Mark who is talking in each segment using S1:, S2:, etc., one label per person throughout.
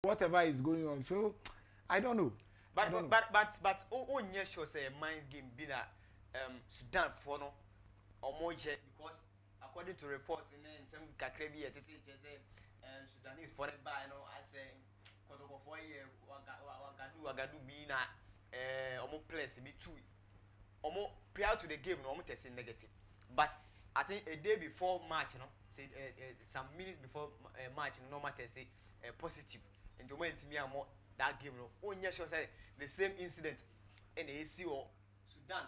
S1: whatever is going on. So I don't know.
S2: Oh yes, sure say minds game be that Sudan for no or more yet because according to reports in some kakrebi at say Sudanese for it by no I say Kotoko for ye wagadu be na almost place be two almost prior to the game no almost testing negative. But I think a day before match, you know, say some minutes before match, no matter say positive. And to me and more that game, no, only sure say the same incident in the AC or Sudan.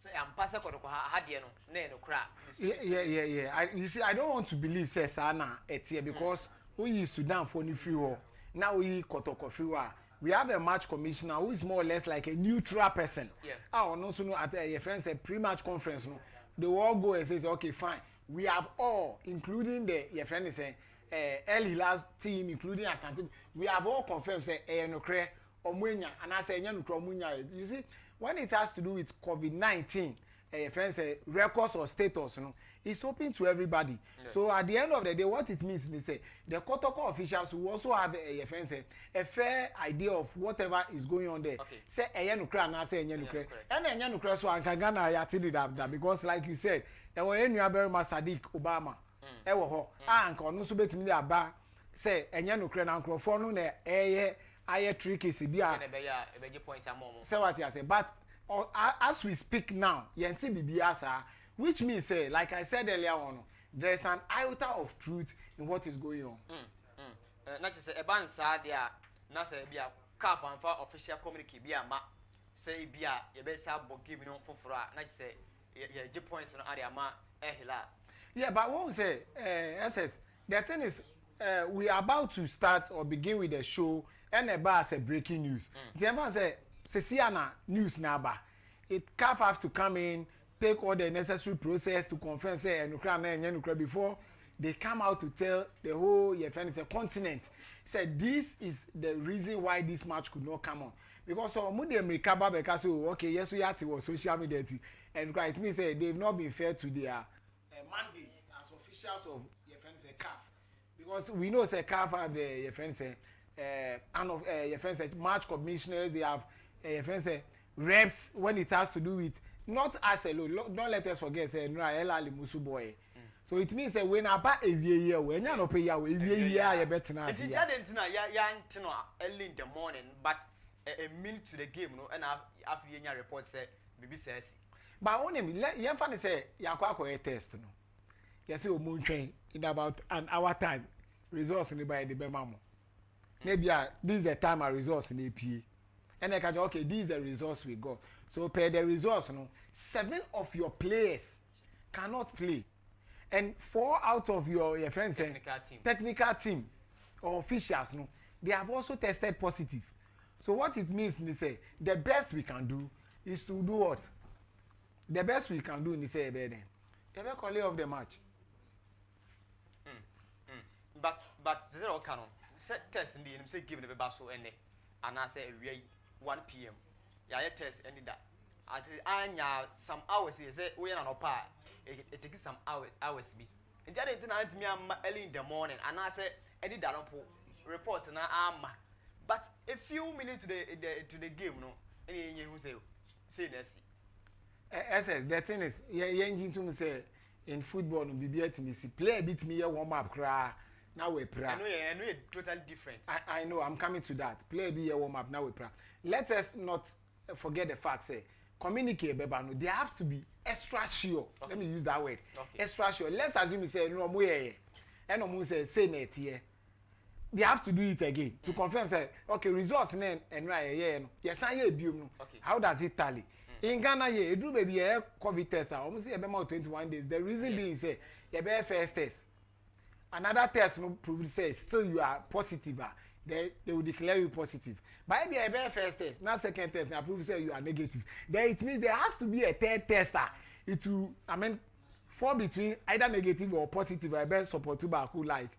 S2: Say I'm passing for the had you know, no crap.
S1: Yeah. You see, I don't want to believe say Sana etie because we use Sudan for the free war. Now we Kotoko free war. We have a match commissioner who is more or less like a neutral person.
S2: Yeah.
S1: And also no at your friends a pre-match conference no. They will all go and say okay fine. We have all, including the your friend is saying Hilal's team, including Asante, we have all confirmed say no cre omunya and I say no omunya. You see, when it has to do with COVID-19, friends say records or status, you know, it's open to everybody. Yeah. So at the end of the day, what it means is say the Kotoko officials will also have friends say a fair idea of whatever is going on there.
S2: Okay.
S1: Say no cre and I say no cre. And no cre so I can gana ya tell that because like you said, there were any very Sadiq Obama. Ewo ho anka ono so betimi dey aba say enye nokre na nkrofo no na aye tricky si bia
S2: na be ya e beje points amomo
S1: say what you say but as we speak now yenti bibia sa which means say like I said earlier on there is an iota of truth in what is going on.
S2: Na say e ban sa dia na say bia CAF anfa official communique bia ma say bia e be sa bo give no foforo na say ye je points no area ma Hilal.
S1: Yeah, but what we say, SS, the thing is, we are about to start or begin with the show, and about say breaking news. The everyone say, Ceciana news naba. It CAF have to come in, take all the necessary process to confirm say Ukraine before they come out to tell the whole your friend is a continent. Said this is the reason why this match could not come on because so Mudi America because okay yes we have to social media and it means they've not been fair to their mandate as officials of your friends say CAF because we know say CAF have the your friends say and of your friends say match commissioners they have your friends say reps when it has to do with not as alone don't let us forget say no Hilal Musu boy so it means say when about a year when you no pay ya we year you better na
S2: it didn't na ya ntino early in the morning but a minute to the game no and after your report say maybe says
S1: but only me you find say you akwa test no you say o mo train in about an hour time results ni by the bemamo maybe this is the time our results in APA and I can okay this is the results we got so per the results no 7 of your players cannot play and 4 out of your friends technical team or officials no they have also tested positive so what it means is say the best we can do is to do what the best we can do in the say then they will call of the match
S2: but the zero canon set test in the say give the basso and I say 1 p.m. yeah test any that anya some hours say we are not pa it takes some hours be and that is me early in the morning and I say any that report na ama but a few minutes to the game no any who say
S1: SS the thing is yeah to me say in football no be at me see play a bit me warm up cry now we pray.
S2: I know it's totally different.
S1: I know I'm coming to that. Play a bit warm up now we pray. Let us not forget the fact say communicate beba no they have to be extra sure. Okay. Let me use that word. Okay. Extra sure. Let's assume you say no mo here. And no say net here. They have to do it again to confirm say okay results and right here no. Yes I hear biom no. How does it tally? In Ghana here, do baby a COVID test almost say about 21 days. The reason being say you be first test. Another test no prove say still you are positive they will declare you positive but if you have first test now second test now prove say you are negative then it means there has to be a third tester it will fall between either negative or positive I bet support to back who like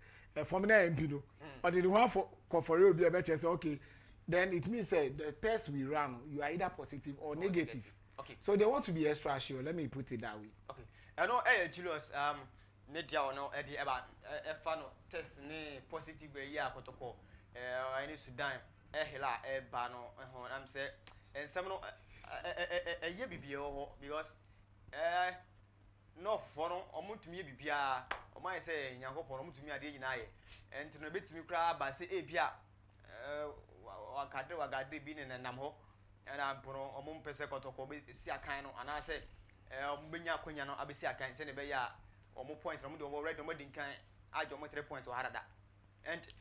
S1: formula MP no or the one for you be a say okay then it means the test we run you are either positive or negative.
S2: Okay
S1: so they want to be extra sure let me put it that way.
S2: Okay I know Julius ne dia ono e di eba e fa no test ne positive we ya Kotoko any Sudan Hilal Bano I'm say and some no a year because no for omuntu me bibia o man say nyankopon omuntu me ade nyina ye enti no betimi kra ba say e bia wagade bi ne nam ho na mpono omum pese Kotoko be si akan no ana say ombenya akonya no abesi akan say ne be ya omo points no mo de already no din kan ajo mo 3 points o harada and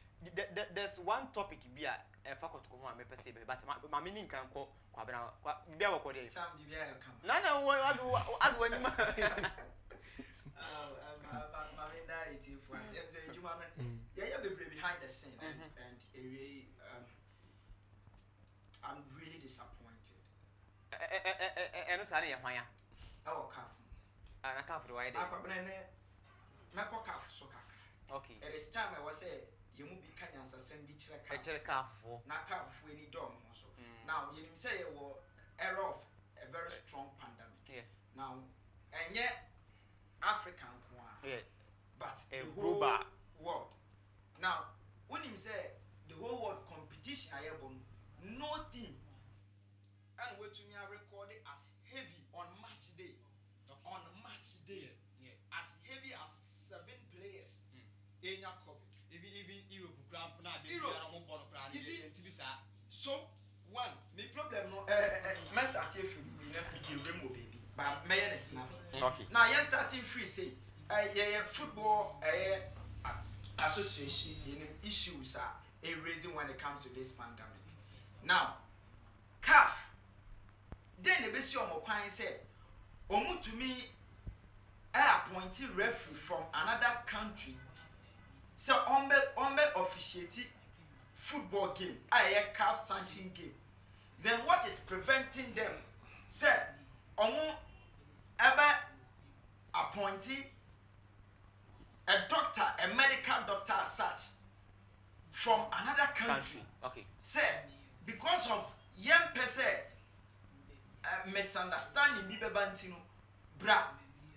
S2: there's one topic bia Kotoko ho am pese be but ma meaning kan ko kwabena bia wo ko dey
S3: Sam bibia ya kam
S2: na adu wani ma
S3: Mamenda it for us. Yeah, behind the scene, and really, I'm really disappointed.
S2: And what's happening here?
S3: Our CAF.
S2: And I can't provide it. Okay.
S3: At this time, I was saying, you must be kind of send me
S2: Actually, CAF for.
S3: Now, CAF we need dom also. Now, you say it was era of a very strong pandemic.
S2: Yeah.
S3: Now, and yet, African one.
S2: Yeah.
S3: But
S2: a
S3: the whole
S2: global
S3: world. Now, when him say the whole world competition, I have nothing. And what to me I recorded as heavy on match day. Okay. On match day, as heavy as 7 players in your COVID.
S4: Even Europe,
S3: You see, so one, my problem no. Master start free. We never give remote baby. But may I snap.
S2: Okay.
S3: Now you starting free say. Football association issues are raising when it comes to this pandemic. Now, CAF, then the best of my said, Omu to me, appointed referee from another country. So, on officiating football game, CAF sanction game. Then what is preventing them? Say, Omu ever appointed a doctor, a medical doctor as such, from another country.
S2: Okay.
S3: Say, because of young person misunderstanding Bibe Bantino, bra,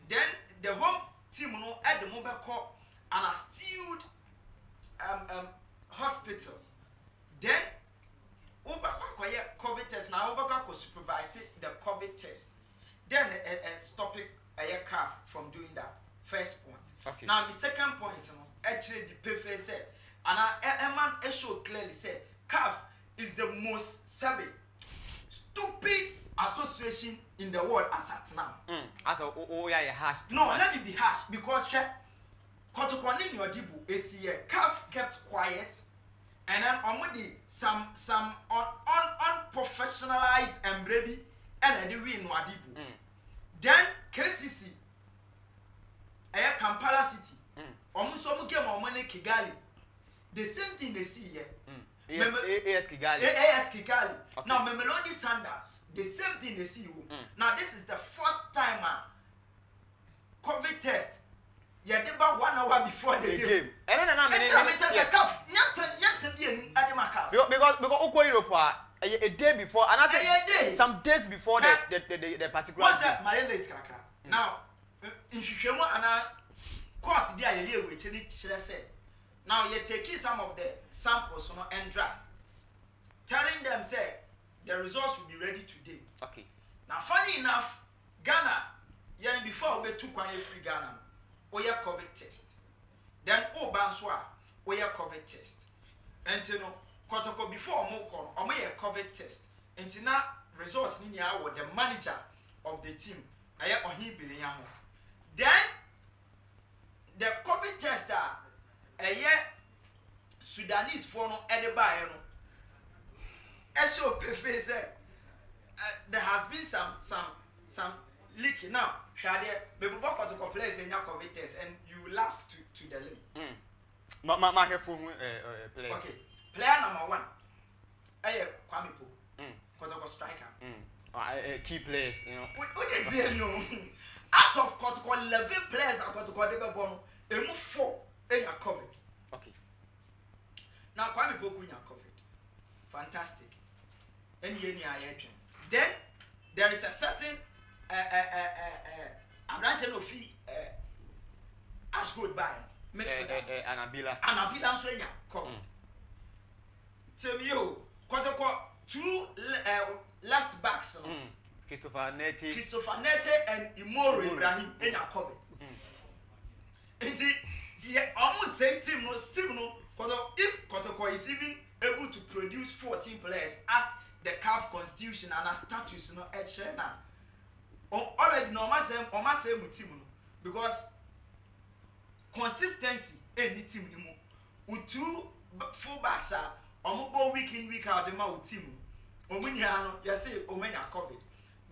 S3: then the home team no at the mobile call an astute hospital. Then Ubaka COVID test now Ubaka could supervise the COVID test. Then stop it a CAF from doing that. First point.
S2: Okay.
S3: Now the second point, actually the PFA said, and a man show clearly said, CAF is the most stupid association in the world as at now.
S2: As yeah, harsh.
S3: No, let me be harsh because Kotoko in your dibu is here. CAF kept quiet, and then already some unprofessionalized and ready, and the real Nwadibu. Then KCC. Kampala City. Almost some game on money Kigali. The same thing they see here.
S2: AS Kigali.
S3: AS Kigali.
S2: Okay.
S3: Now Mamelodi Sanders. The same thing they see you. Now this is the 4th time COVID test. You did about 1 hour before the game.
S2: And then because Oko Europe a day before and I say some days before the particular.
S3: What's that? My late Kaka. Now. In Shishemo and I course the idea which should say. Now you're taking some of the samples and draft, telling them say the results will be ready today.
S2: Okay.
S3: Now funny enough, Ghana, before we took one free Ghana, we have COVID test. Then Banswa, we have COVID test. And Kotoko before Moko, we have COVID test. And now results in the manager of the team, I have on him. Then the COVID tester, Sudanese for no Edebayo. There has been some leaking. Now, Shadia, maybe what for the players in your COVID test, and you laugh to the link.
S2: My phone players.
S3: Okay, player number 1, Kwame Po, Kotoko striker.
S2: Key players, you know.
S3: What did you know? Out of Kotoko 11 players at Kotoko Debebono, they move 4 in your COVID.
S2: Okay.
S3: Now Kwame Poku in your COVID. Fantastic. Then there is a certain Abrante Ofi Ashgood by
S2: Anabila.
S3: Anabila Swenya come. Temio, Kotoko, two left backs.
S2: Christopher
S3: Nete and Imoro Ibrahim in a COVID. Indeed, he almost said team no, if Kotoko is even able to produce 14 players as the CAF constitution and a status at China. Already no same team because consistency any team with two fullbacks are week in week out the mouth team. Omunyano, you say Omenya COVID.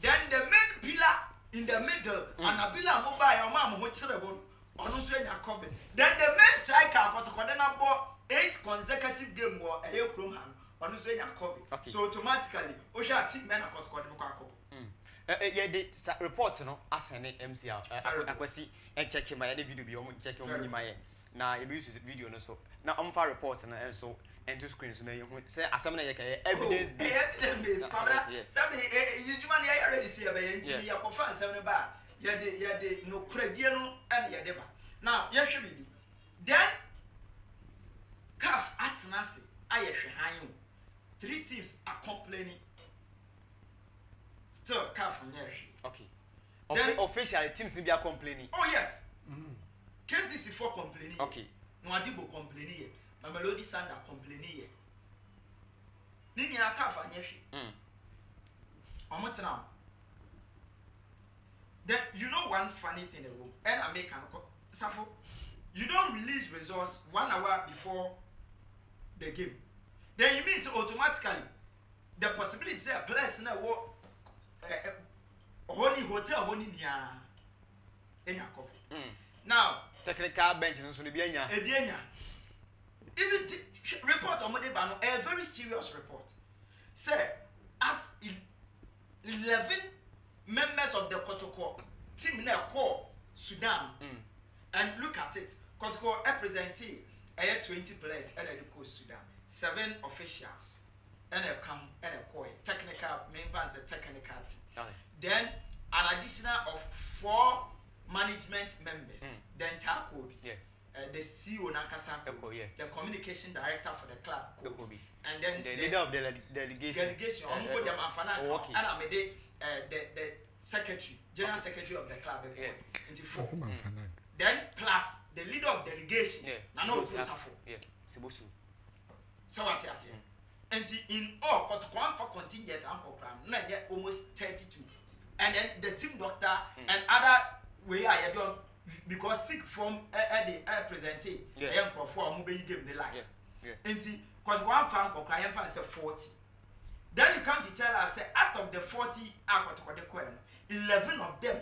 S3: Then the main pillar in the middle and a pillar mobile or mama which COVID. Then the main striker Kotoko then about 8 consecutive game war a program on COVID. So automatically Osha team men are Kotoko.
S2: Yeah, the report no as an MCR. I see and check my video be check on my now you use video no so now I'm for report and so and two screens no you say assemble evidence
S3: based some you already see about you confirm 7 bar yeah the no credit no and yeah deba now yeah should be then CAF atnase ayehwe 3 teams are complaining. Still, CAF from here.
S2: Okay. Then officially, teams need to be complaining.
S3: Oh yes. KCC for complaining.
S2: Okay.
S3: Nwadibo complaining. Mamelodi Sanda complaining. Nini ya CAF from here. Then you know one funny thing and I make Safo, you don't release results 1 hour before the game. Then it means automatically the possibility that players now work. Holy hotel, holy nia. Now,
S2: technical bench and so be anya.
S3: Even report on Monday, a very serious report. Say, as 11 members of the Kotoko team now call Sudan and look at it. Kotoko representing 20 players and the Sudan, 7 officials. And a come and a coin technical members a technical team. Then an additional of 4 management members. Then Takobi, the CEO Nakasa, the communication director for the club, and then
S2: the leader of the delegation.
S3: And I made the secretary, general secretary of the club. Into 4. Then plus the leader of delegation. So what you say? And in all, Kotoko for contingent and program, almost 32. And then the team doctor and other way I don't because sick from the presenting, I am perform movie game the life. And Kotoko fan for client fan say 40. Then you come to tell us, say, out of the 40 Kotoko, 11 of them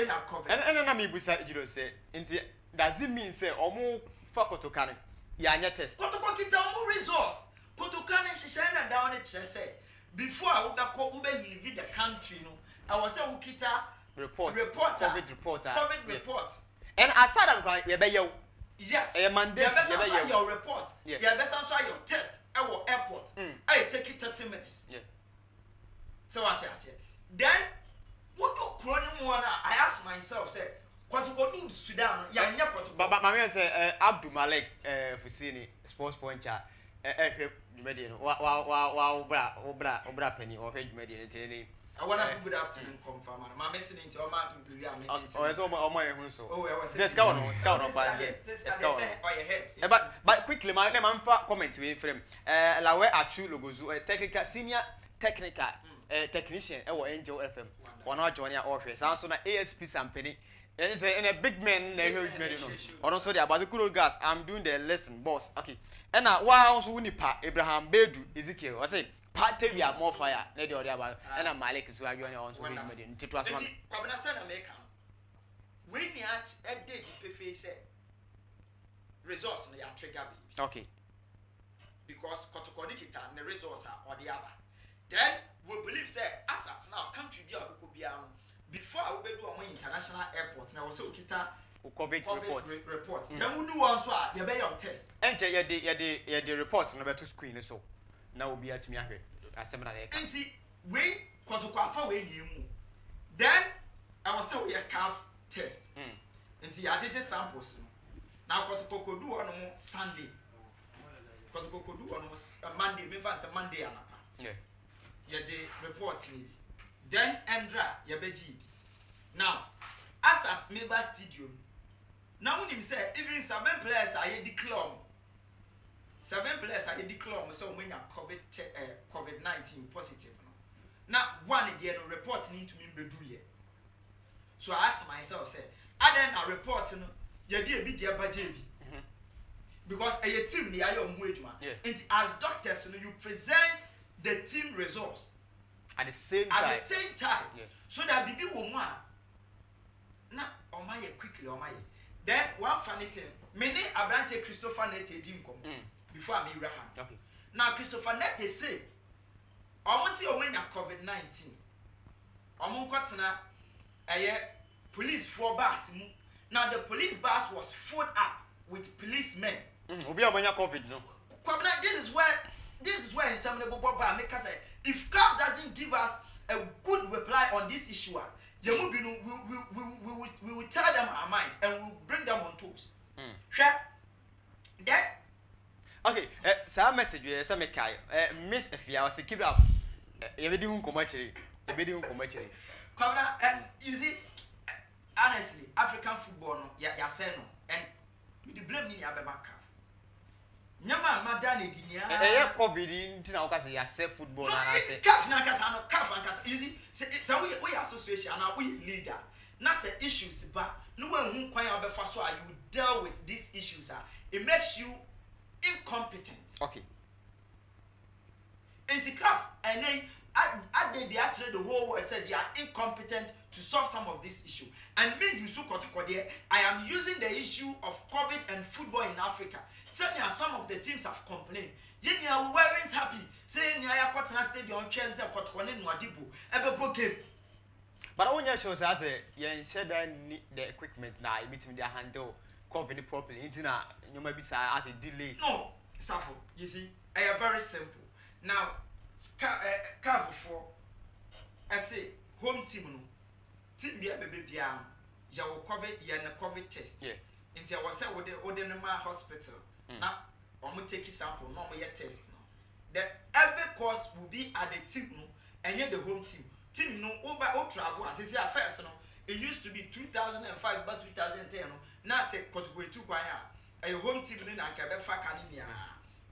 S3: are covered.
S2: And I mean, beside you say, does it mean say, Omo for Kotoko? Yeah, test.
S3: Kotoko get more resource. Kotokane shishana down it say before I would go leave the country no I was say ukita reporter COVID report
S2: and aside of you be you
S3: yes
S2: a mandate
S3: you your report you best answer your test at airport I take it 30 minutes so what I say then what do chronic one I ask myself say Kotoko do Sudan ya nya Kotoko
S2: but my man say Abdul Malik Fusini sports point chat Median, Obra penny or head median.
S3: I want to good afternoon, confirm. I'm listening to your man.
S2: Oh, it's all my own. So,
S3: oh, I was
S2: just scout on by head. But quickly, my man for comments with him. Lawe Achu Logozu, a technical senior technical technician, our Angel FM. One not joining our office. Also, an ASP Sampany. And a big man, or also the about the cool gas. I'm doing the lesson, boss. Okay. And now, wow, so Unipa, Abraham Bedu, Ezekiel, I say, Party we are more fire, Lady or the about, and I'm Malik is why you're on so many million. It was one.
S3: When you a day, Pepe said, resource in the trigger.
S2: Okay.
S3: Because Kotokonikita and the resource or the other. Then we believe, say, assets now, country be a before I will do on international airport, now so kita
S2: COVID
S3: report. Then we do one so you be your test.
S2: And the report number 2 screen so now will be at me as seminar.
S3: And see when Kotoko we you then I was say we a CAF test. And see I just samples. Now Kotoko do on Sunday. Kotoko do on Monday, me fancy Monday anapa.
S2: Yeah.
S3: Yaje report ni. Then Andra yabeji. Now, as at Meba Stadium, now when him say even 7 players are declare 7 players are declare so when you COVID-19 positive. Now one day no reporting into me bedu here. So I asked myself, say, I then a report no yedi ebi dia baje bi. Because a team ni ayo mweju man. And as doctors you present the team results
S2: at the same
S3: time. Yeah. So that bibi wo mu a na omaye quickly omaye. Then one funny thing, many Abrante Christopher Nete didn't come before I'm Abraham.
S2: Okay.
S3: Now Christopher Nete say, almost see when COVID-19. Almost got na police 4 bus. Now the police bus was filled up with policemen.
S2: Obi abanya COVID no.
S3: This is where in some level Boba make us say if CAF doesn't give us a good reply on this issue, we will tell them our mind and we will bring them on toes. That
S2: okay, some message you some kai miss if you was keep up. You be doing commercially.
S3: You see, honestly, African football no, ya say no, and the blame me abema CAF. Nyama madani dinia.
S2: COVID nti na okase ya say football na say.
S3: CAF na kasa no, CAF and kasa. You see, say we association and we leader. Na say issues ba, no one who kwan obefa so you deal with these issues it makes you incompetent.
S2: Okay.
S3: CAF and then they actually the whole world said they are incompetent to solve some of these issues. And me, you so Kotoko there, I am using the issue of COVID and football in Africa. Certainly, some of the teams have complained. Yet we weren't happy. Saying you are Kotana Stadium, Chelsea, Kotoko, Nwadibu, Ebebo game.
S2: But I want to show us as you ensure that the equipment now, it means they handle COVID properly. It's not you might be as a delay.
S3: No, Safo, you see, I am very simple. Now, CAF for I say home team no team be a baby biam ya will COVID test.
S2: Yeah.
S3: Until I was said with the hospital. Now I'm take sample, no more test no. The every course will be at the team no and yet the home team. Team no over travel as I say first no. It used to be 2005 but 2010 no. Now say Kotoko 2 kwanya. A home team no na ka be fa kanini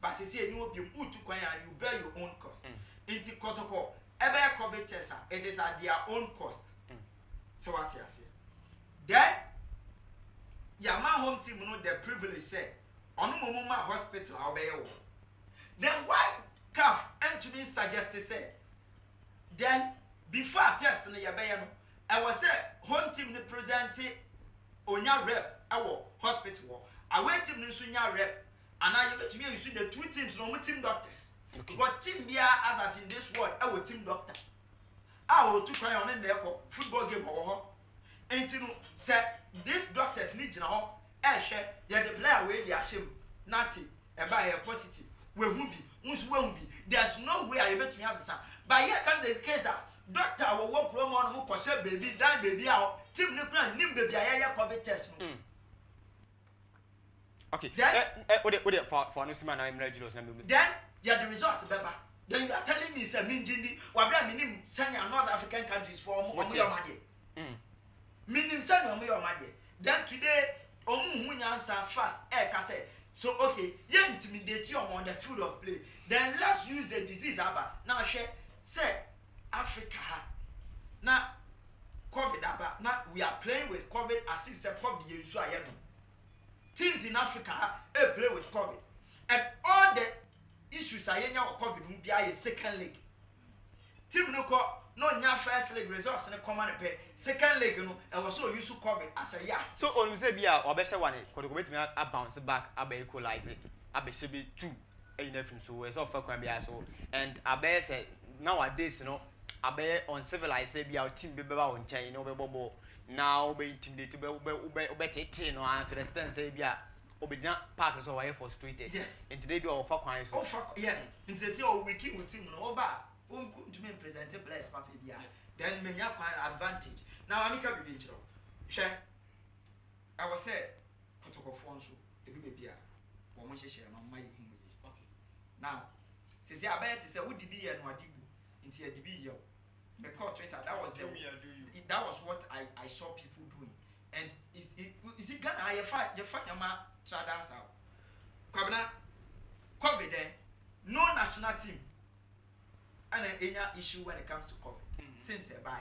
S3: but say you will be put to kwanya you bear your own cost. Into Kotoko, every COVID test, it is at their own cost. So what you say? Then, your home team know the privilege say, on Mumma hospital, I'll be able. Then why CAF and to me suggested say, then before testing your bayano, I was say home team presented on your rep, our hospital. I wait to Sunya rep, and I bet to me you see the 2 teams, no team doctors. Okay. But team bia as at in this world, our team doctor. I will to cry on in the football game or and you know, say these doctors need to know, share, the player way they are shame, nothing, and by a positive. We will be, there's no way I bet me as a son. But here come the case that doctor will walk room on who baby, die baby out, team no plan, nim baby, I COVID test.
S2: Okay, then, for no man, I'm regular.
S3: Then, yeah, the results, Baba. Then you are telling me, sir, Minjindi, Wabra meaning sending North African countries for more money. Meaning sending more money. Then today, answer fast, say. So, okay, you intimidate you on the field of play. Then let's use the disease, Abba. Now, say, Africa. Now, COVID, Abba. Now, we are playing with COVID as if it's a COVID. Teams in Africa play with COVID. And all the issues are in your COVID will be a second leg. Team no first leg results in a common pay. Second leg, and also use COVID as a yast.
S2: So, on say, be or better one, could wait me a bounce back, a equalize it. I be should be 2 a nothing so it's all for so. And I bear said nowadays, I bear on civilized, say, be our team be on chain, bobo. Now, be intimidated, to the extent, say, yeah. Obedient partners are for frustrated.
S3: Yes.
S2: And today we are for clients.
S3: Oh, fuck, yes. And says, oh, we keep with him over. Won't to me present a place, Papia. Then may have advantage. Now, I'm a bit share. I was said, Kotoko Fonso, the baby, or one share on my. Okay. Now, since I bet it's a would be and what into a DB yo. The court Twitter, that was that was what I saw people doing. And is it gonna you fight your man traders out? Kwabena COVID there, no national team. And any issue when it comes to COVID. Since a buy.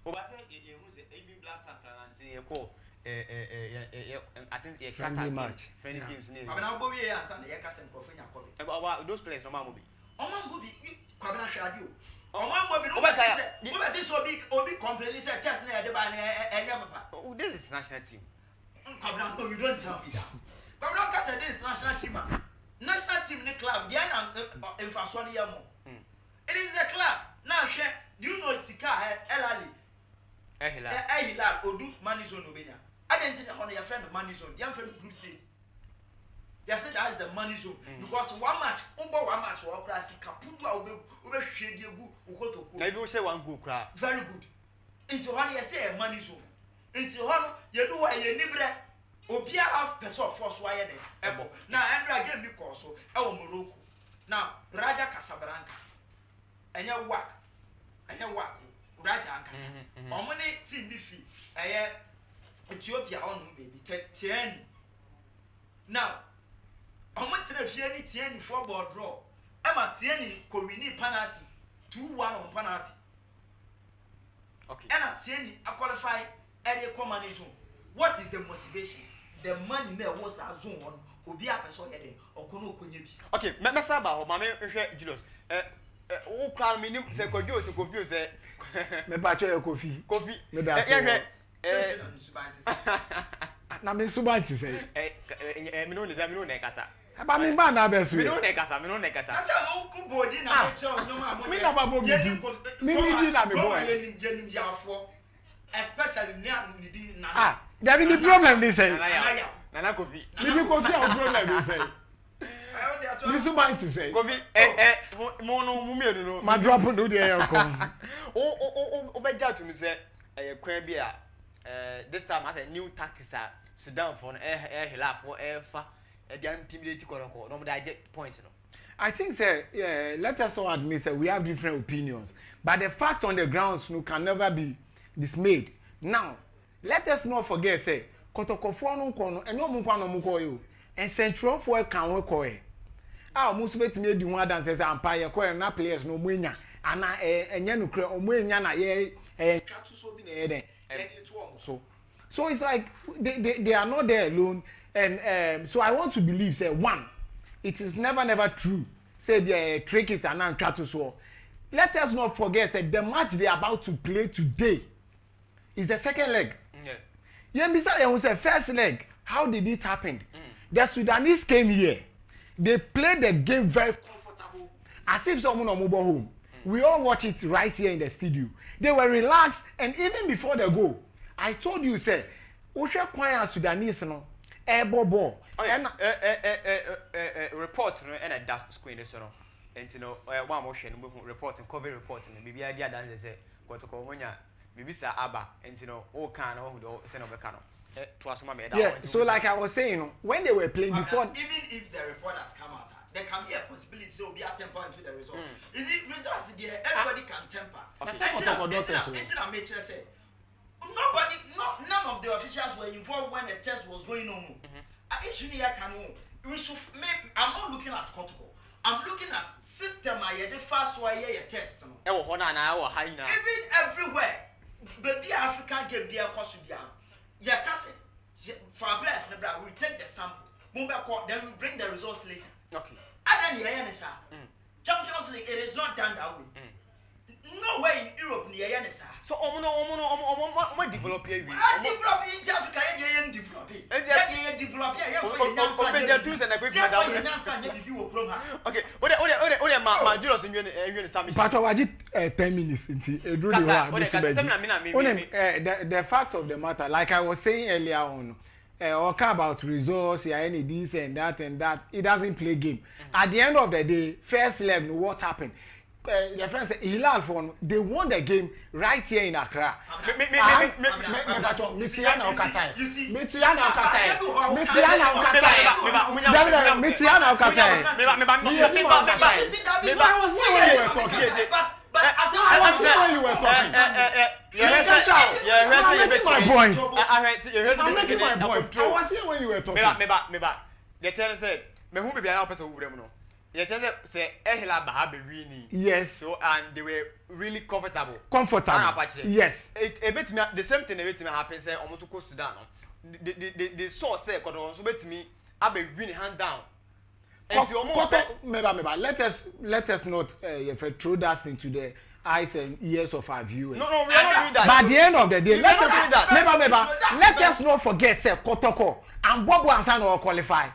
S2: Obase who's AB Blaster and you call I think a
S1: friendly match.
S2: Friendly games.
S3: I'm now going here and Sunday, I can't profane your COVID.
S2: About those players, no man will be.
S3: Oman will be Kwabena Shadu. Oman will be no better so big, Obi completely said test near the ban and never.
S2: Oh, this is national team.
S3: Kwabena, no, you don't tell me that. Kwabena said this national team. National team in the club, the in Fasoni Yamo. It is the club. Now, do you know Sika Elali? Hilal, Odu, money zone Obenya. I didn't think on your friend of money zone, young friend group state. They said that is the money zone because one match, one match, or class, Kapuga, over Shady, Kotoko.
S2: Maybe we say one good crowd.
S3: Very good. Into one, you say a money zone. Into one, you do a Nibre, Obia half person force wire there. Now, Andrea gave me Corso, El Morocco. Now, Raja Casablanca. And your work, Raja and Casa. On money, team Biffy, Ethiopia on baby, 10. Now, on what Tieni 4-ball draw. Emma Tieni Corini penalty, 2-1 on penalty.
S2: Okay.
S3: And at Tieni, I qualify area command zone. What is the motivation? The money there was a zone on Obia Peso Heading or Kono Kunyibi. Okay,
S2: Mr. Bao, Mamma Julius. Oh, crown minimum, say, Kodio, so confused.
S1: Me patch your coffee.
S2: Coffee.
S1: Me that's it. Na me subanti say.
S2: Me no nekasa.
S1: Ba me ba na be so.
S2: Me no nekasa.
S3: Asa o ku body na me che onyo ma mo.
S1: Me no ba bo gidi. Me gidi na me boy.
S3: Especially ni na.
S1: Ah, there be the problem they say.
S2: Nana Kofi.
S1: Me be coffee our problem they say. You subanti say.
S2: Kofi mo no mu me no.
S1: Ma drop no dey come.
S2: O be ja to me say kwan bi a this time as a new tactics Sudan for Hilal for fa they intimidate Kotoko. No dey get points no.
S1: I think say let us all admit say we have different opinions, but the fact on the ground can never be dismayed. Now, let us not forget say Kotoko for no kono enyo mu kwa no mu ko yo. And central for can we ko e. Ah mo so betimi edi ho adan say empire ko na players no mu enya ana enye no kre o mu enya na ye twatu so bi na ye den. So it's like they are not there alone, and so I want to believe say one, it is never true. Say the trick is an so. Let us not forget that the match they are about to play today is the second leg. Yeah, was a first leg. How did it happen? The Sudanese came here. They played the game very comfortable, as if someone on mobile home. We all watch it right here in the studio. They were relaxed, and even before the goal, I told you, say, Osha Kwaya Sudanese no, ball.
S2: And report and a dark screen so no. And you know, one motion reporting, cover reporting, maybe idea that they say, Kotoko Monya, maybe Sir Abba, and you know, all kind of send over cano.
S3: Yeah,
S1: so like I was saying, when they were playing before,
S3: even if the report has come out, there can be a possibility there will be a temper into the result. Is it results there? Everybody can temper. Nobody, none of the officials were involved when the test was going on. I'm not looking at Kotoko. I'm looking at system. I the first way test. Even everywhere, baby African game there Kosudia. Yeah, Fabrice, we take the sample. Then we bring the results later.
S2: Okay.
S3: And then Champions League, it is not done that way. No way in Europe near Yanisa.
S2: So develop here.
S3: Develop in Africa, and develop it. And develop
S2: okay, my Julius in
S1: but I did 10 minutes into the fact of the matter, like I was saying earlier on, or about results, any this and that, it doesn't play game. At the end of the day, first leg, what happened? your friend say Hilal for they won the game right here in Accra. Mitiana Okasai. Yes.
S2: So and they were really comfortable.
S1: Yes.
S2: The same thing happened say almost to Sudan. The source say so bet me abe win hand down.
S1: Let us not throw that into the eyes and ears of our viewers.
S2: No, we are not doing that.
S1: But at the end of the day, let us not forget say Kotoko and Bobo Ansan will qualify.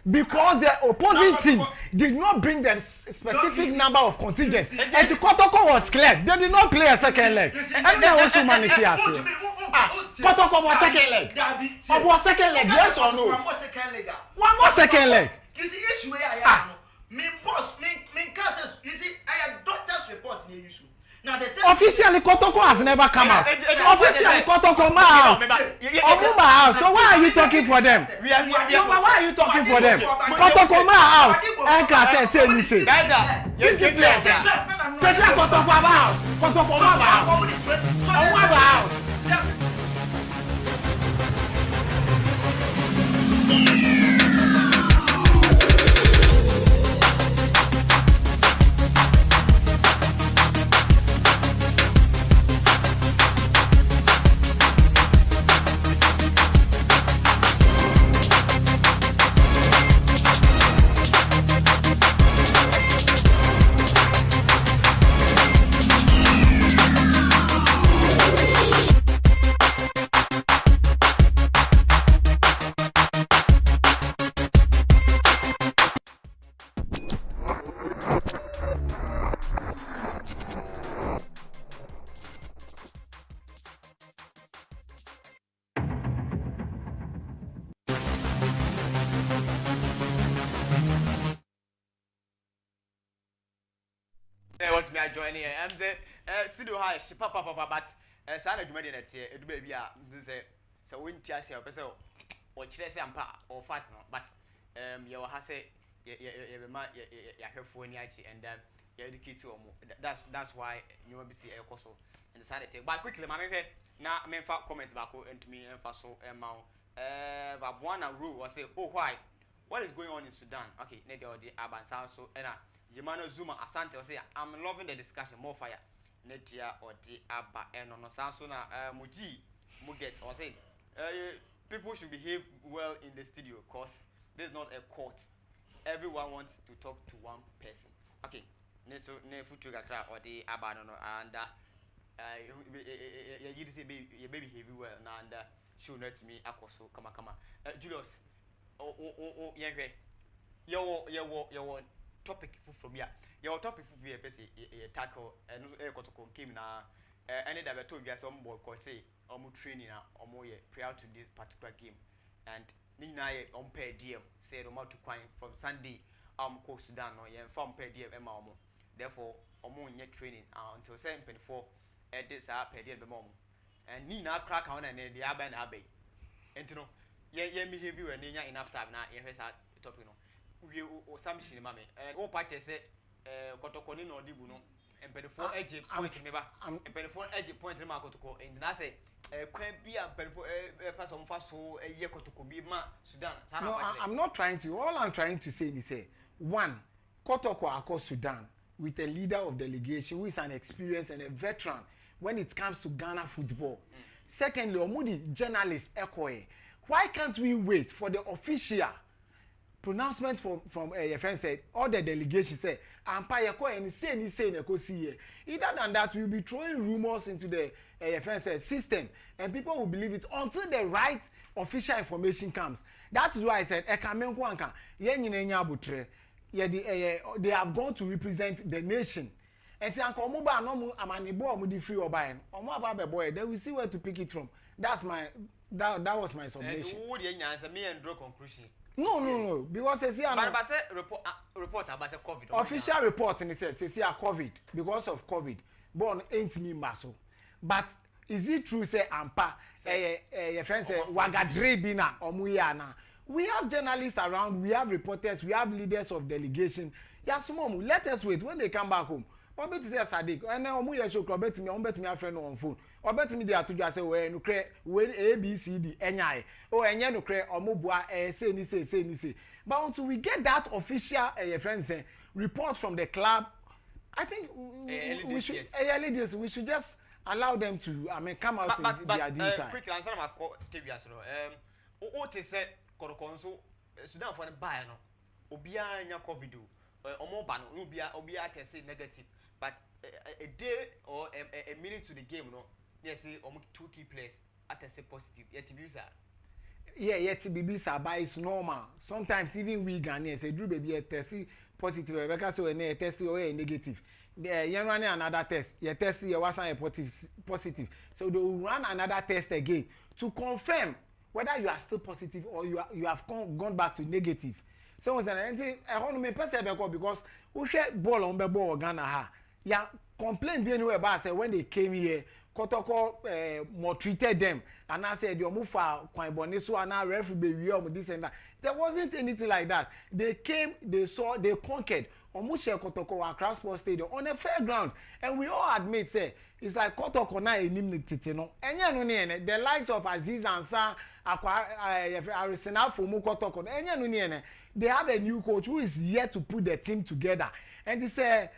S1: Because the opposing team did not bring the specific number of contingents. And the Kotoko was clear. They did not play a second leg. And there was humanity as well. Kotoko was second leg. Was second leg, yes or no? One more second leg.
S3: Is the issue where I am? Me boss, me cases. You see, I have doctor's report in the issue. Now the
S1: officially Kotoko has never come out. Officially Kotoko out. So why are you talking for them? Why are you talking for them? Kotoko out. And can say you say. Kotoko out. Kotoko out.
S2: Want me joining I'm the studio high papa but sana dwuma de net edu ba bi a say so wonti ase o pese o kire say ampa or fat no but ye wa ha say ye be ma ye hwefo ni achi and then ye educate o mo that's why you be see e koso and decided take but quickly ma me hwe na me fa comment back and me emfa so ma Babwana rule was say oh why what is going on in Sudan okay ne the abansa so na Jimano Zuma Asante or say I'm loving the discussion more fire netia or the abba and on Sansona Muji Muget or say people should behave well in the studio because this is not a court. Everyone wants to talk to one person. Okay, so ne futu gakra or the abba no and you say you baby behave well and show not me akoso kama Julius your topic from here. Your topic for be tackle and Kotoko came na any that told you some boy could say training or more prior to this particular game and Nina on pair DM said to quine from Sunday coast Sudan or from pair DM Emma therefore yet training until 7:24 at this pair DM mom and Nina crack on and the Aban Abbey and to know behavior and enough time now topic we or some mammy and all parties say Kotoko no dibuno and penfo edge point remember and penfo edge point remark Kotoko and I say can be a penfo person fast so a year Kotoko be ma Sudan.
S1: No, I'm not trying to. All I'm trying to say is one Kotoko across Sudan with a leader of delegation who is an experienced and a veteran when it comes to Ghana football. Secondly, Omudi journalist Ekoe. Why can't we wait for the official pronouncement from your friend said all the delegation said Empire and say either than that we'll be throwing rumors into the your friend said system and people will believe it until the right official information comes. That is why I said they have gone to represent the nation and they will see where to pick it from. That was my submission.
S2: Me and draw conclusion.
S1: No. Because they see
S2: but say report about the COVID.
S1: Official report and it says see COVID because of COVID. Born ain't me maso. But is it true say ampa your friend say wagadre bina omuyana. We have journalists around, we have reporters, we have leaders of delegation. Yes, mom, let us wait when they come back home. Or bet say Sadiq, and now omu yesho kro bet me a friend on phone. Or bet me they are to just say when A B C D NI. Oh enye no kre omu bua say ni say. But until we get that official friend say report from the club, I think we should just allow them to come out in their due time.
S2: Quick answer my TV as no. O te say Kotoko nso Sudan for the buy no. Obia nya COVID omo ba no obia test negative, but a day or a minute to the game no. Yes, say omo 2 key players tested positive. Yet bisa.
S1: Yet bisa, but it's normal. Sometimes even we Ghanaians say Drew baby test positive, Rebecca so a test or a negative. You run another test. You test you was a positive. So they will run another test again to confirm whether you are still positive or you have gone back to negative. So was anything I want to make person because we share ball on the ball Ghana ha. Yeah, complain being about say when they came here, Kotoko maltreated them, and I said you move for Kwai so and now referee we this and that. There wasn't anything like that. They came, they saw, they conquered. Omushe Kotoko Accra Sports Stadium on a fair ground, and we all admit say it's like Kotoko na enim tete no. Enye no ne the likes of Aziz Ansah, Arisena Fomu Kotoko. Enye no ne they have a new coach who is yet to put the team together. And they say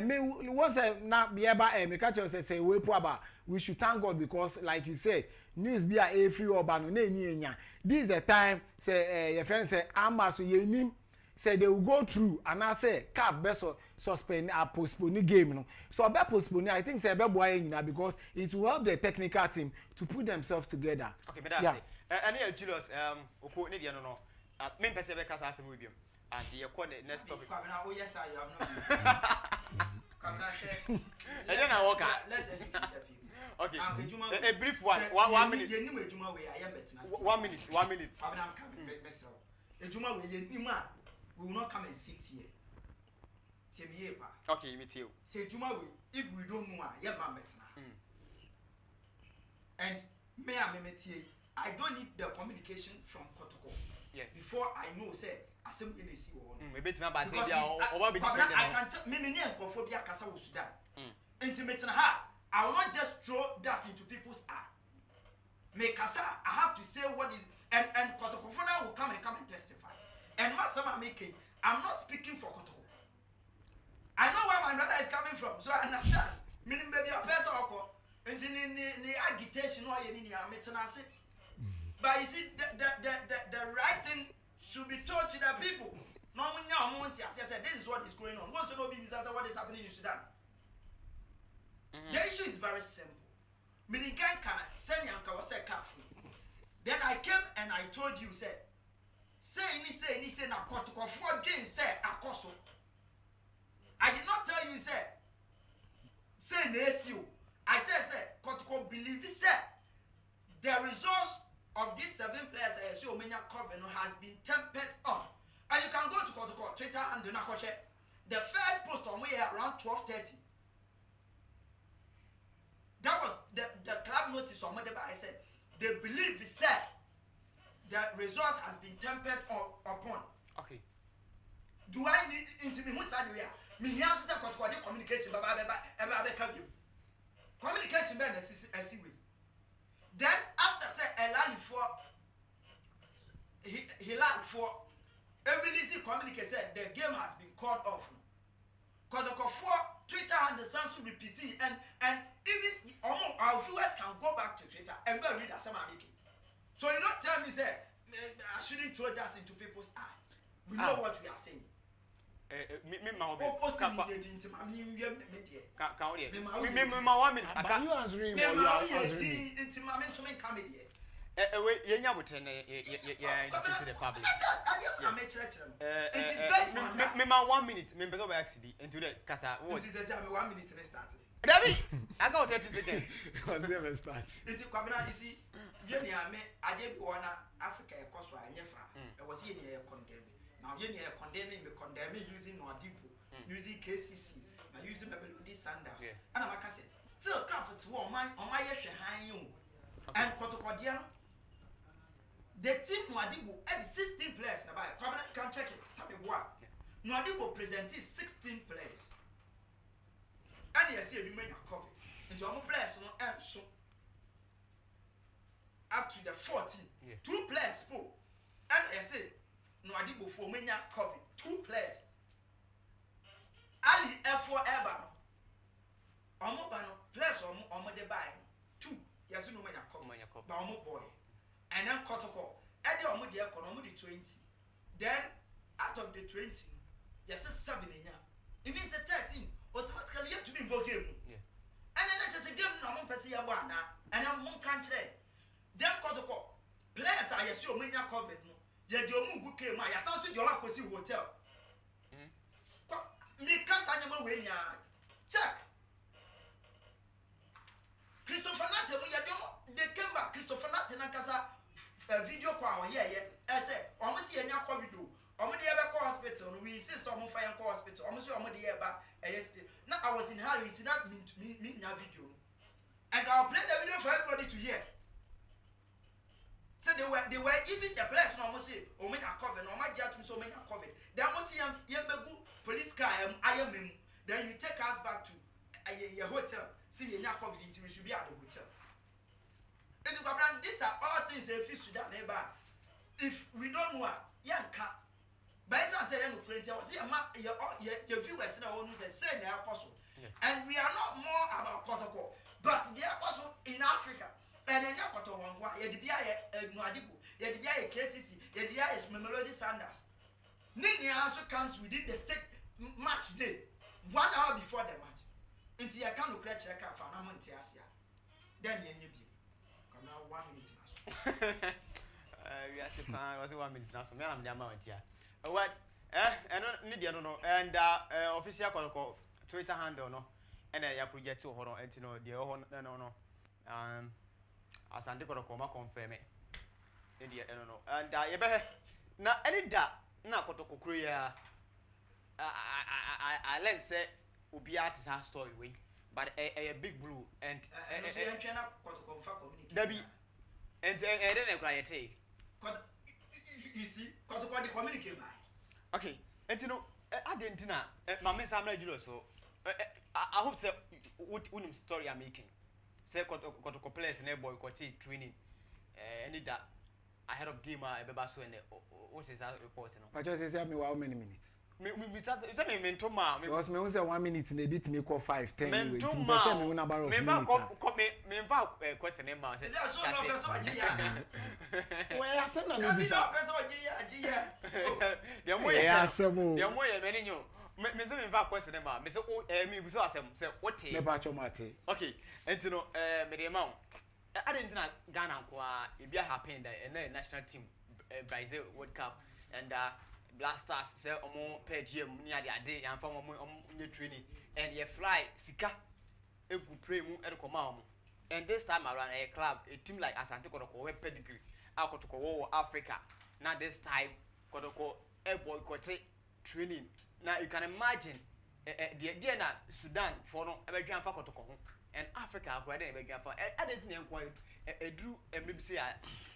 S1: me was na bieba me catch us say we should thank God because like you said news be a free oba no na enya. This is the time say your friend say amaso yenim say they will go through and I say CAF best suspend or postpone the game no. So be postpone I think say be boy nyina because it will help the technical team to put themselves together.
S2: Okay, but that's it. Any Julius oko ne no. Me pese be kasa asem obiam. And the next topic.
S3: Oh yes I have not. Come na share.
S2: And then I walk out.
S3: Let's educate the people.
S2: Okay. A brief one. 1 minute. 1 minute. 1 minute.
S3: I'm coming myself. Ejuma we yenima we will not come and sit here. Temiye pa.
S2: Okay, me too.
S3: Say Juma we if we don't know ya ba metna. And me I don't need the communication from Kotoko.
S2: Yeah.
S3: Before I know say asem ene si wo no.
S2: Me betima ba say bia o be
S3: different. I can tell me nkofo bia kasa wo Sudan. Intimate na ha. I will not just throw dust into people's eye. Me kasa I have to say what is and Kotoko will come and testify. And Masama making I'm not speaking for Kotoko. I know where my brother is coming from, so I understand. Meaning baby a person or the agitation or any metanasi. But you see the right thing should be told to the people. No one now wants to say this is what is going on. Want to know what is happening in Sudan? The issue is very simple. Meaning can send Yanka was a CAF. Then I came and I told you say na Kotoko for gain say akoso. I did not tell you say NSU. I said Kotoko believe say the results of these 7 players so many cover has been tempered on. And you can go to Kotoko Twitter and do not the first post on we around 12:30. That was the club notice on Monday, but I said they believe the results has been tempered upon.
S2: Okay.
S3: Do I need into me? Me here to say communication, communication be necessary. Then after say Hilal for every easy communicate said the game has been called off. Kotoko for Twitter and the Samsung repeating and even our viewers can go back to Twitter and go read as I'm making. So you don't tell me say I shouldn't throw that into people's eye. We know what we are saying.
S2: Me
S1: But you answering or you are answering me?
S2: Yenya butene to the public. Me 1 minute. Me better actually into the kasa.
S3: What is 1 minute and start.
S2: Dabi, I got 30 seconds.
S1: Never start.
S3: It's Kwabena, you see, Yeni, I did one Africa, a cost I never. I was here condemning. Now, Yeni condemning me, condemning using Nodipo, using KCC, and using Melody Sanders. And I'm like, still comfort to one man on my yesha high you. And Kotoko, the team Nodipo had 16 players. Now, Kwabena can check it. Something what? Nodipo presented 16 players. And you see, you make a copy. Into our players, no, and so up to the 14. 2 players, four. And I say, no, I did before many copy. 2 players. Ali F4 ever. Omobano, players or the buy. 2. Yes, no, many copy. But boy. And then Kotoko. And the Omodi economy 20. Then, out of the 20, yes, 7 in here. It means a 13. Automatically, you have to be in game. And then that's just a game, no one person one now, and I'm one country. Then Kotoko, players I assume when you're covered. Yet your move came, I assume you're not going to hotel. Me can't animal when you check. Christopher Natte, they came back. Christopher Natte, and video call, yeah, I said, almost see any COVID. Omodi ebe call hospital. We insist on fire call hospital. Almost omodi ebe yesterday. Now I was in hurry. It did not mean na video. And I'll play the video for everybody to hear. So they were even the players no almost say o menya cover no ma dia tum so menya cover. Then almost see yem begu police car I am him. Then you take us back to your hotel. See you nya cover we should be at the hotel. These are all things they feel to that neighbor. If we don't know, yanka. By some say no print, I see your viewers now who say they are apostle. And we are not more about Kotoko, but the apostle in Africa. And then Kotoko, Yedia Noadibu, Yedia KCC, Yedia is Melody Sanders. Nini also comes within the 6th match day, 1 hour before the match. Into your kind of check out for an amount of Asia. Then you need come now 1 minute.
S2: We are saying 1 minute now, so I'm the amount here. What? I don't need you know, and official Twitter handle no, and I project to hold on, and you know, the no, Asante Kotoko confirm it. India, I don't know, and you better now any that now Kotoko Korea. I learned say Ubiat is her story way, but a big blue and Debbie and then I say. You see, Kotoko the communicate by. Okay, and you know, I didn't know. My miss I'm regular, so I hope so. What story I'm making? Say Kotoko players and boy training. Any that ahead of game I be baso and what is that report?
S1: But just say me how many minutes?
S2: Me start. Say me mentoma.
S1: Because me say 1 minute in a bit me call 5, 10.
S2: Mentoma.
S1: Me number of minutes.
S2: Me question name. Say.
S3: That's so no person
S1: Well, I said no be
S3: so.
S2: The more the more many you. Me say me question name. Me say me so asem say what?
S1: Me ba chomate.
S2: Okay, and you know me the amount. I didn't know Ghana kwa it be happen that and national team Brazil World Cup and Blasters say omo per GM near the day and from omo training and you fly sika e go pray mu e come am and this time around a club a team like Asante Kotoko we pedigree Kotoko wo Africa now this time Kotoko e boycott training now you can imagine the na Sudan for no e be dwan fa Kotoko ho and Africa akwa dey be dwan fa I didn't know drew maybe say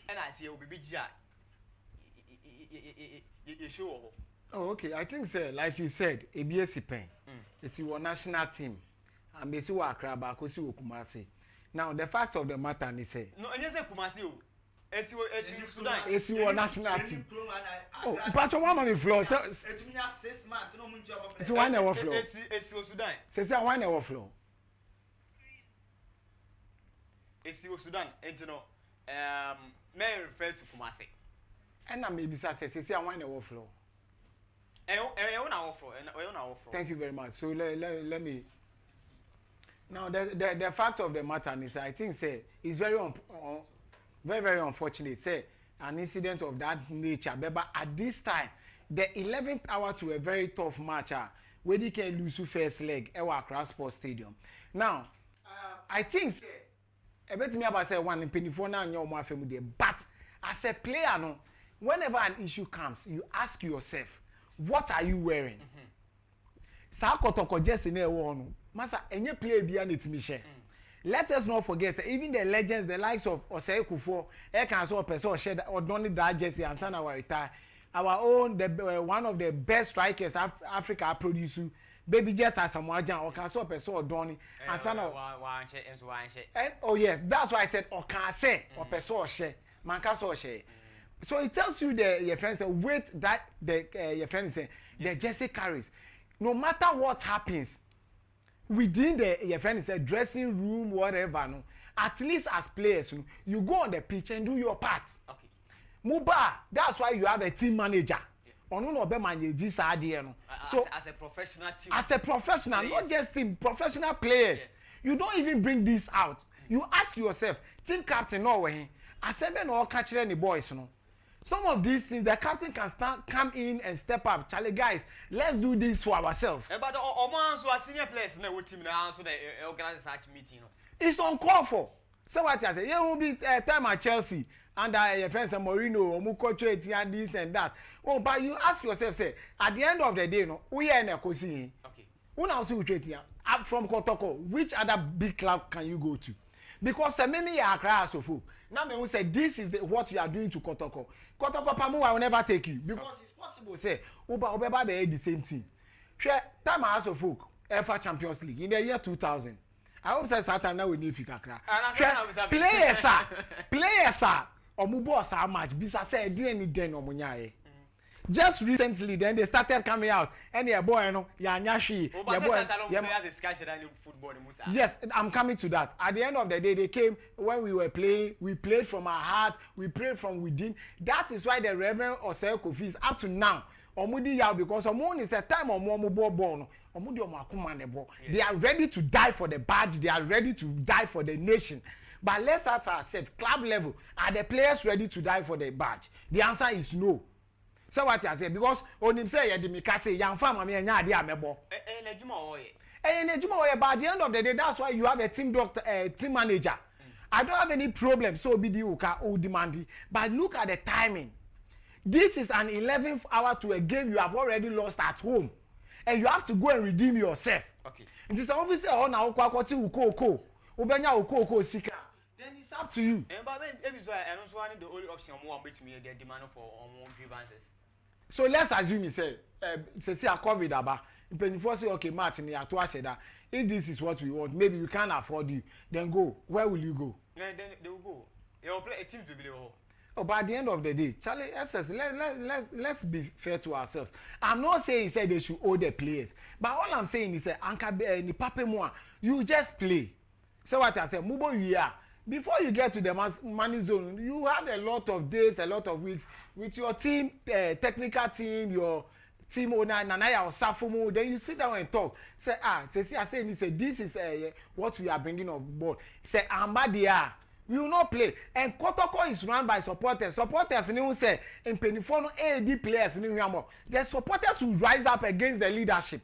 S2: and I see obi bigya you show.
S1: Oh, okay. I think, sir, like you said, ABS pen. It's your national team. And they see what Akraba, Kosi Kumasi. Now, the fact of the matter is, say,
S2: no, and you say Kumasi, it's Sudan.
S1: It's your national team. Oh, but you want on the floor. So,
S3: it's 6 months. No,
S1: it's one hour floor.
S2: It's Sudan.
S1: Say, 1 hour floor.
S2: It's Sudan. And you know, may refer to Kumasi.
S1: And I maybe say 1 hour floor. Thank you very much. So let me. Now the fact of the matter is, I think say it's very very unfortunate. Say an incident of that nature, but at this time, the 11th hour to a very tough match, where they can lose first leg at Accra Sports Stadium. Now, I think I bet me about say one in Penifona and your family, but as a player, no, whenever an issue comes, you ask yourself, what are you wearing? Sa Kotoko just in a one, Masa, any player behind it, Michelle. Let us not forget that even the legends, the likes of Osei Kufo, Ekanso Peso, Shed, or Donny Jesse and Sana were retired. Our own, one of the best strikers Africa produced, Baby Jets as Samoajan, or Kanso Peso or Donny, and Sana. And oh, yes, that's why I said, or Kanse, or Peso or She, Mankaso She. So it tells you your friends the weight that your friends say, the Jesse carries. No matter what happens, within your friends say dressing room, whatever, no, at least as players, you go on the pitch and do your part.
S2: Okay.
S1: Muba, that's why you have a team manager. So
S2: as a professional team.
S1: As a professional, players. Not just team, professional players. Yeah. You don't even bring this out. You ask yourself, team captain no way. I said no catch any boys, no. Some of these things, the captain can come in and step up. Charlie, guys, let's do this for ourselves.
S2: But also senior players in the team now, so they organize such meeting.
S1: It's uncalled for. So what I say, yeah, will be time at Chelsea under your friends Mourinho, Mukocho, and this and that. Oh, but you ask yourself, say, at the end of the day, no, we are in a coaching.
S2: Okay.
S1: Who now see here? Up from Kotoko, which other big club can you go to? Because maybe Accra so now me will say this is what you are doing to Kotoko. Kotoko Pamu I will never take you because it's possible say Obeba be the same thing. Share time as of folk UEFA Champions League in the year 2000. I hope say that time now we need Accra. Players are omubo sa match bisa say dey any den omunyae. Just recently, then they started coming out, and your boy, you know, Yanyashi, your boy. Yes, I'm coming to that. At the end of the day, they came when we were playing. We played from our heart. We prayed from within. That is why the Reverend Osei Kofi is up to now. Omudi yaw because Omon is a time Omo born. Omudi Omakumanebo. They are ready to die for the badge. They are ready to die for the nation. But let's ask ourselves, club level, are the players ready to die for the badge? The answer is no. So what I say because on him say the mikase young farmer me nya ade amebo. But at the end of the day that's why you have a team doctor team manager. I don't have any problem so be the uka o demand. But look at the timing. This is an 11th hour to a game you have already lost at home. And you have to go and redeem yourself. Okay. It is obviously oh na okwakoti ukoko. Obenya ukoko sika. Then it's up to you.
S2: But maybe so and also one the only option more which me they demand for grievances.
S1: So let's assume you say a COVID aba. If say okay match in the that if this is what we want, maybe we can't afford you, then go. Where will you go?
S2: Then they will go. They will play a team to be there.
S1: Oh, but at the end of the day, Charlie, let's be fair to ourselves. I'm not saying say they should owe the players, but all I'm saying is you just play. So what I say, Mubo you are. Before you get to the money zone, you have a lot of days, a lot of weeks with your team, technical team, your team owner, Nanaya or Safumu. Then you sit down and talk. Say, this is what we are bringing on board. Say, Ambadia, we will not play. And Kotoko is run by supporters. Supporters, say, in Penifono AD players, the supporters will rise up against the leadership.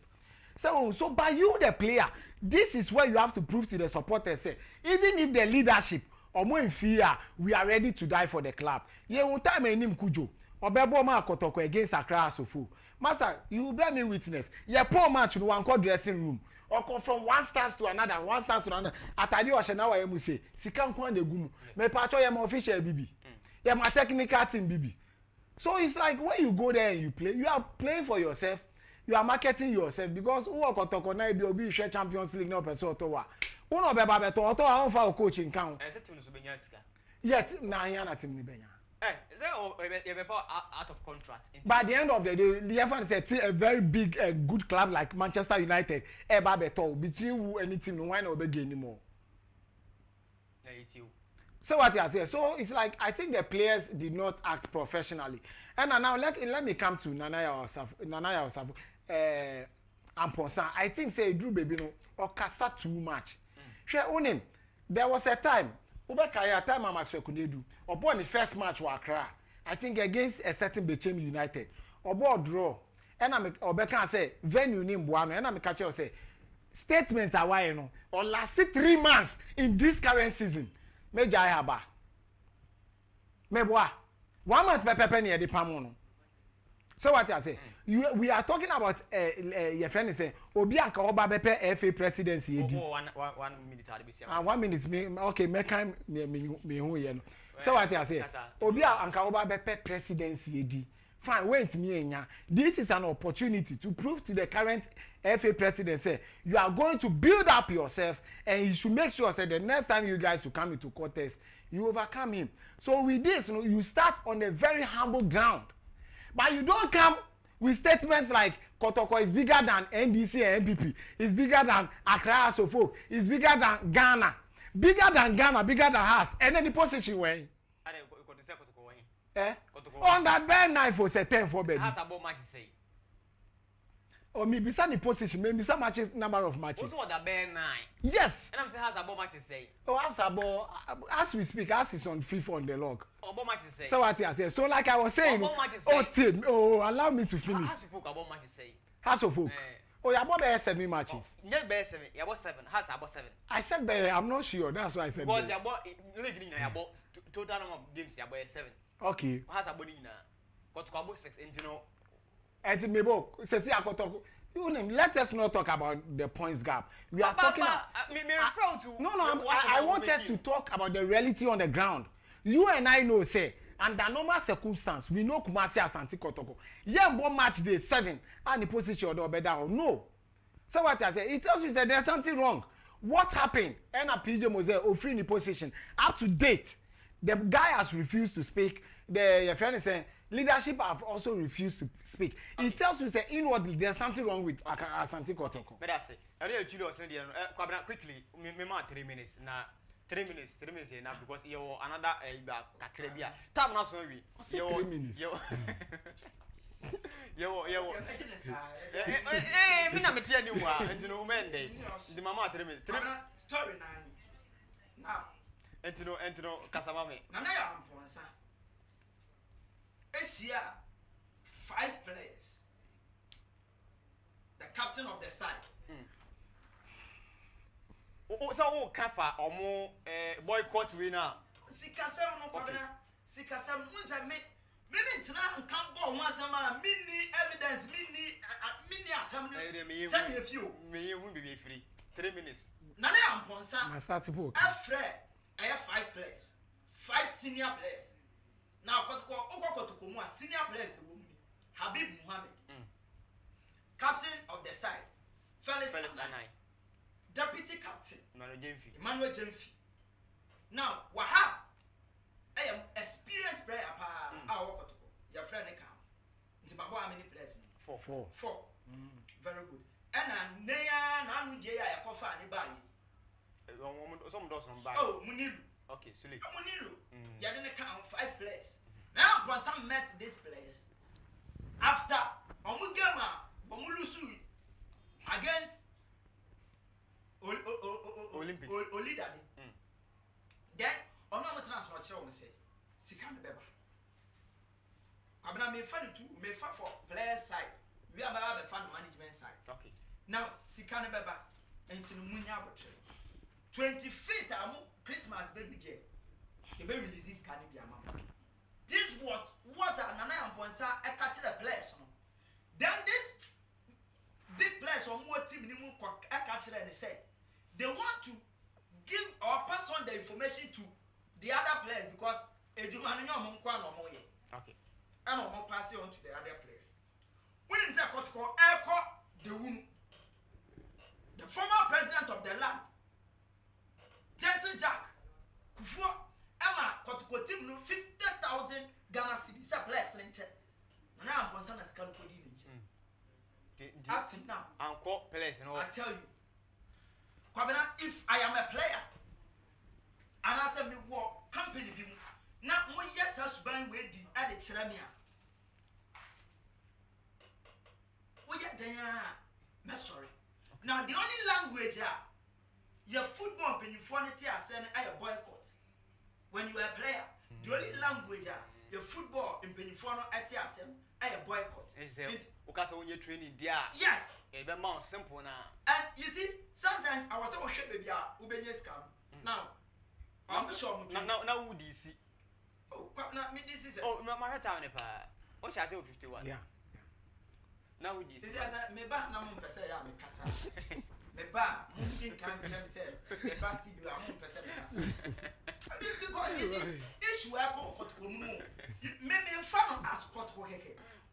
S1: So by you, the player, this is where you have to prove to the supporters, say, even if the leadership or more in fear, we are ready to die for the club. You won't time any Kujo or Beboma Kotoko against Accra Sofu. Master, you bear me witness. Your poor match in one dressing room or come from one stance to another, Atadi or Shanawa Emuse, Sikam Kwan de Gumu, me patcho yam official BB, yam a technical team BB. So it's like when you go there and you play, you are playing for yourself. You are marketing yourself because who are Kotoko na be obi share Champions League no person to wa. Who no be ba beto to a fa coaching kan. Yet na here na team ni benya.
S2: Is that out of contract?
S1: By the end of the day, the FN said a very big good club like Manchester United e ba beto between who any team no why no be gain anymore. So what you say? So it's like I think the players did not act professionally. And now let me come to Nanaya Osafo. Amponsan. I think say Drew Baby no or Kasa too much. Share on him. There was a time. Ubekaya time Max Kunedu. Or the first match was Accra. I think against a certain Bechem United. Or draw. and I'm obeka say venue ni mboa no and I'm catch you say statement away no or lasted 3 months in this current season major haba meboa 1 month pepe near the pamono. So what I say we are talking about your friend is saying obi anka oba bepe FA presidency edi
S2: 1 minute ade be
S1: 1 minute me okay me kan me hu ye no. So what I say obi anka oba bepe presidency edi fine wait me enya this is an opportunity to prove to the current FA president say you are going to build up yourself and you should make sure say the next time you guys will come into contest you overcome him. So with this you start on a very humble ground. But you don't come with statements like Kotoko is bigger than NDC and NPP, it's bigger than Accra Asofo, it's bigger than Ghana, bigger than us, and then the position where on that bad night for say 10 for baby.
S2: Has about match say.
S1: Or maybe some position, maybe some matches, number of matches.
S2: What that bad 9?
S1: Yes.
S2: And I'm saying has about match say.
S1: Oh, as we speak, as is on FIFA on the log.
S2: About match say.
S1: So what I say? So like I was saying, Tim, allow me to finish.
S2: Has spoke about match say.
S1: House of Folk. Oh, you about 7 matches.
S2: Not 7, you about 7. Has about 7.
S1: I said I'm not sure. That's why I said.
S2: Because you about about total number of games you about 7.
S1: Okay.
S2: Has about got about 6 and you know.
S1: And maybe let us not talk about the points gap. We are talking about. I want us to talk about the reality on the ground. You and I know, say, under normal circumstance, we know Kumasi Asante Kotoko. Yeah, one match day 7 and the position or better. No. So what I say, it tells you that there's something wrong. What happened? And a PJ Mose offering the position up to date. The guy has refused to speak. Your friend is saying leadership have also refused to speak. Okay. It tells you that inwardly there's something wrong with Asante Kotoko.
S2: But that's it. I really Julio was saying, quickly, me 3 minutes. Now, 3 minutes enough because you another Caribbean. Time now, so we.
S1: 3 minutes.
S2: Me na me tell you what, and you know, man, the mama 3 minutes.
S3: Story now.
S2: And you know, Casamame.
S3: Nana ya amponsa. Asia 5 players. The captain of the side.
S2: So Kafa or more boycott winner.
S3: Sikasem no kwabena. Sikasem munza me tena nkan bo ho asema mini evidence mini asem no. Send a few.
S2: Me won be free. 3 minutes.
S3: Nana ya amponsa.
S1: My start book.
S3: Afre I have 5 players. 5 senior players. Now, Kotoko mu senior players Habib Muhammad, captain of the side, Felix Anai, deputy captain, Emmanuel Jemfi. Now, Wahab, I am experienced player. Kotoko, your friend come. How many players?
S1: 4.
S3: Very good. And Naya Nanudia, Kofa and Ibali.
S2: Some does not buy.
S3: Oh, Munilu.
S2: Okay, silly.
S3: Munilu. You didn't count 5 players. Now, when some met these players, after Omugama, Omulusu against
S2: Olympics,
S3: Olidadi, then Onama transfer chair will say, Sikan Beba. Kabana may fund to may for player side. We have a fund management side.
S2: Okay.
S3: Now, Sikan Beba and Tinunya 25th Christmas baby day. The baby releases Canadian. This is what Nana and Ponsa catch the place. Then this big place on what team catch and they say they want to give or pass on the information to the other players because okay. And I'm pass it on to the other players. When is that Kotoko Echo the woman, the former president of the land, Gentle Jack, Kufuor, Emma Kotoko team no 50,000 Ghana cedis a place lente. And now I'm concerned as Kalukodi. Acting now.
S2: Uncle place, no.
S3: I tell you, Kwabena, if I am a player, and I said me what company be now more yes has been ready at the Chiramia. We get there. Sorry. Now the only language your football when you phonity are saying I boycott. When you are a player, the only language the football in Penifano at Yasem, I boycott.
S2: Because when you're training, dear.
S3: Yes.
S2: It's very simple now.
S3: And you see, sometimes I was so shit, baby, Ubenya scam. Now, I'm sure.
S2: Now, would you see?
S3: Oh, not me, this is.
S2: Oh, my town, what shall I say 51?
S1: Yeah.
S2: Now, would you see?
S3: Me back now, I'm say I'm a cassa. Me back, moving can't say, the basti be a moon percent. Because you see, issue I call hot room. Maybe in front of us, Kotoko.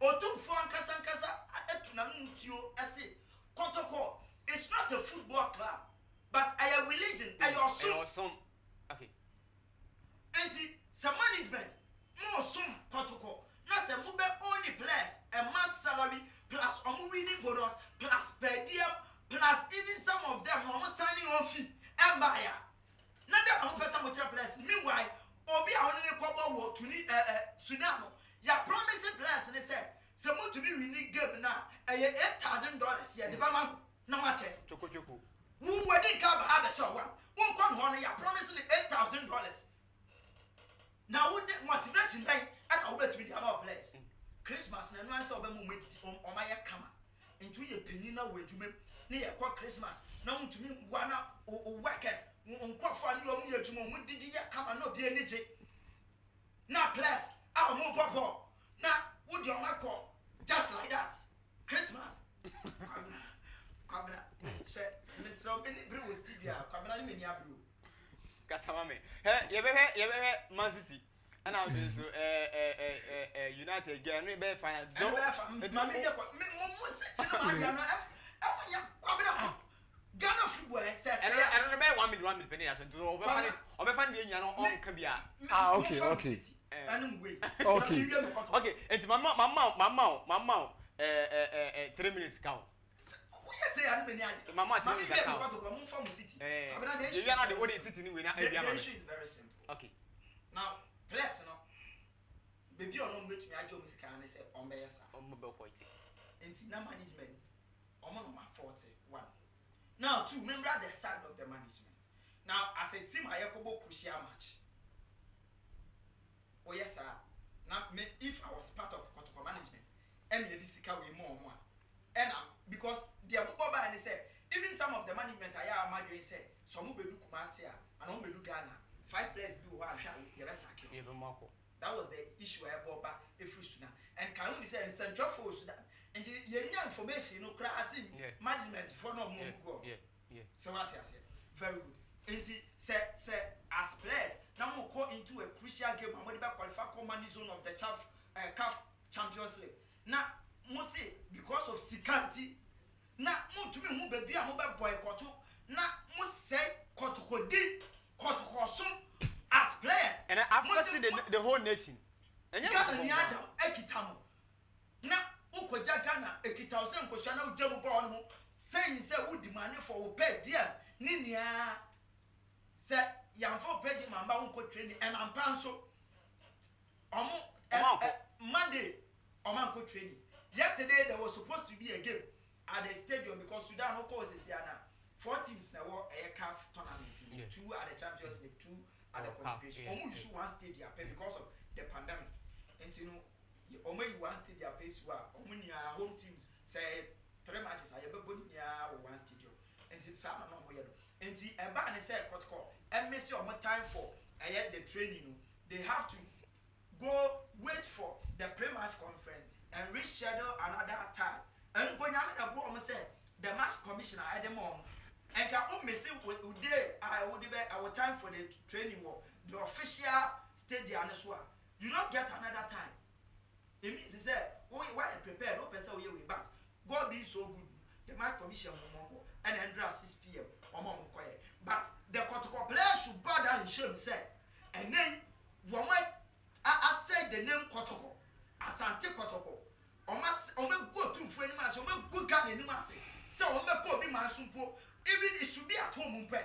S3: Or took for Casancasa at Tunamutio, I say, Kotoko. It's not a football club, but I am religion. I also
S2: some. Okay.
S3: And some management, more some Kotoko. Not a move only plus a month salary plus winning bonus plus per diem plus even some of them almost signing on fee and buyer. Not that I'm person with plus. Meanwhile, Obi only couple work to need Sudan. Ya promising plus and they said, someone to be winning game now. $8,000 here. The Bama no matter.
S2: Choco.
S3: Who wedding club have a show one. One come on, ya promising $8,000. Now would the motivation bank at our bet with our place. Christmas and once of them on my camera. Into your penina way to me near Christmas. Now to me one or workers on quite your year to me. Did you come and not be anything? Now, plus, our more papa. Now, would your call just like that? Christmas. Come on, said Mr. Billy Brew with Tibia, come on, in your blue.
S2: Casamame. Hey, you ever Man City. And I'll do so United again, we better find out.
S3: Ghana football says,
S2: I don't know 1 minute penny as to overfund the Yano on Kabia.
S1: Okay.
S2: Okay, it's my mouth, 3 minutes count. Mamma, you are not the only city in the issue
S3: is very simple.
S2: Okay.
S3: Now, bless no. Baby, you know, meet me. I just can say, on my
S2: mobile
S3: management, on my 41. Now, to remember the side of the management. Now, as a team, I have a crucial match. Oh, yes, sir. Now, if I was part of Kotoko management, and the Disika will more. And because they are over and they say, even some of the management I am married say, some will do Kumasia and some will do Ghana. 5 players do one shall the rest. That was the issue I bought back a Frusuna. And can only say in Central for Sudan. And the information, you know, classing management for no more go.
S2: Yeah.
S3: So what I said, very good. And say as players, now we'll go into a crucial game and what about qualify command zone of the CAF Champions League. Now, mostly because of Sikanti, now to me who be a mobile boycott. Now must say Kotoko as players.
S2: And I've got the whole nation. And you
S3: got Ekitamo. Now, Ukoja Ghana, Ekitausen, Koshana, Jamu Bono, saying, say, would demand for pay, dear Ninia. Said, young for paying my uncle training, and I'm Panso. Monday, Omanko training. Yesterday, there was supposed to be a game at the stadium because Sudan, of course, is here now. 4 teams now were a CAF tournament. 2 at the Champions League, 2 at the qualification. Almost one stadium because of the pandemic. And you know, only one stadium base where only home teams say 3 matches. I have a good one stadium. And it's not no more. And the Ebani said, Kotoko, and miss your more time for the training. They have to go wait for the pre-match conference and reschedule another time. And when I'm say the match commissioner at the moment. And can only say I would be our time for the training war, the official stadium as well. You don't get another time. It means he said, why prepare no person we but God be so good. The match commission and Andrea 6 p.m. But the Kotoko players should bow down and show himself. And then when I said the name Kotoko, Asante Kotoko. On go to friend mass, on go gun in mass. So on go be masumpo. Even it should be at home, but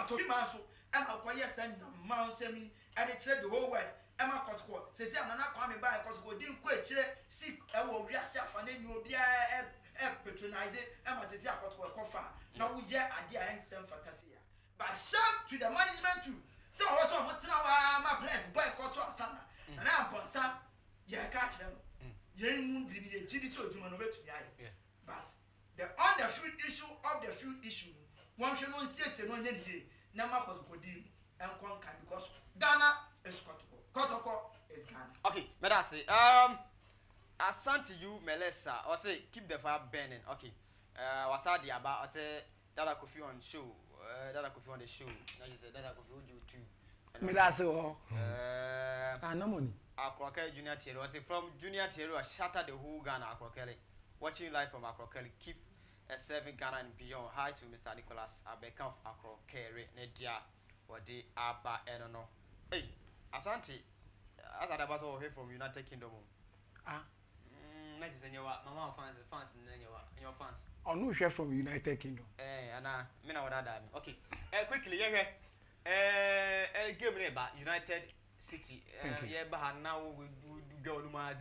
S3: to be maso, and I'll quite send the mouse semi, and it's the whole world. Emma Kotoko says, I'm not coming by Kotoko, didn't quit, sick, I will be a self, and then you'll be a patronizing, Emma says, I got to a coffin. Now we get idea and some fantasia. But shout to the management too. So also, what's now my place, boy, Koto Asana. And I'm Ponsa, yeah, catch them. Yen won't be the GD so to maneuver to the but the on the field issue of the field issue, one should not say no any number was good and conquer because Ghana is Kotoko. Kotoko is Ghana.
S2: Okay, but I say, Asante you, Melissa, I say keep the fire burning. Okay, what's that about? I say that I could feel on show, that I could feel on the show. Now you say that I could feel you too.
S1: Me that's all. No money.
S2: Akrokele Junior Tiero. I say from Junior Tiero, I shatter the whole Ghana. Akrokele, watching live from Akrokele. Keep serving Ghana and beyond. Hi to Mr. Nicholas Abekam Akrokele Nedia or the Abba Enono. Hey, Asante, as I about to hear from United Kingdom. Next is Mama fans in your fans.
S1: Oh, no, share from United Kingdom.
S2: And I mean, okay, quickly, game about United City. Yeah, but now we go to my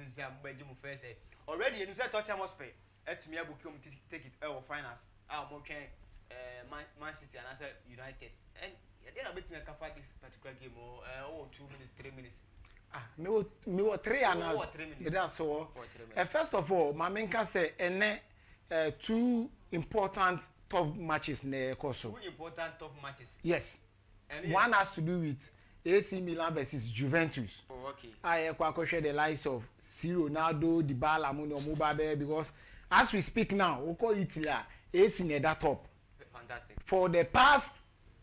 S2: first. Already, you said Tottenham Hotspur. To me, I will come to take it over finance. I'm okay, Man City, and I said United. And then I bet me I can fight this particular game or 2 minutes, 3 minutes.
S1: Me were 3 and that's all. First of all, my main can say, two important tough matches in the course.
S2: 2 important tough matches.
S1: Yes. And one has to do with AC Milan versus Juventus.
S2: Oh, okay.
S1: I share the likes of C. Ronaldo, Dybala, Muno, Mubabe, because as we speak now, we call Italy AC in that top.
S2: Fantastic.
S1: For the past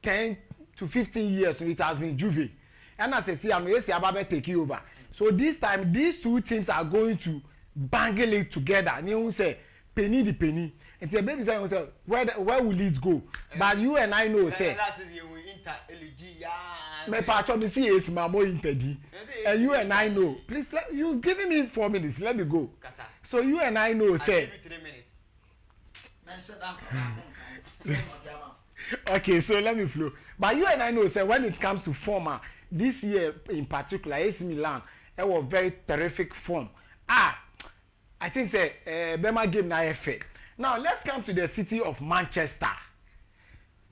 S1: 10 to 15 years, it has been Juve. And as I see, I'm AC Ababe taking over. So this time, these two teams are going to bangle it together. And you say, penny the penny. And the baby say, where will it go? But you and I know, say. My patron is here, is my more interdi. And you and I know. Please, you've given me 4 minutes. Let me go. So you and I know, say.
S2: 3 minutes.
S1: Okay, so let me flow. But you and I know, say, when it comes to former, this year in particular, AC Milan, it was very terrific form. I think say Bema game na FA. Now let's come to the city of Manchester.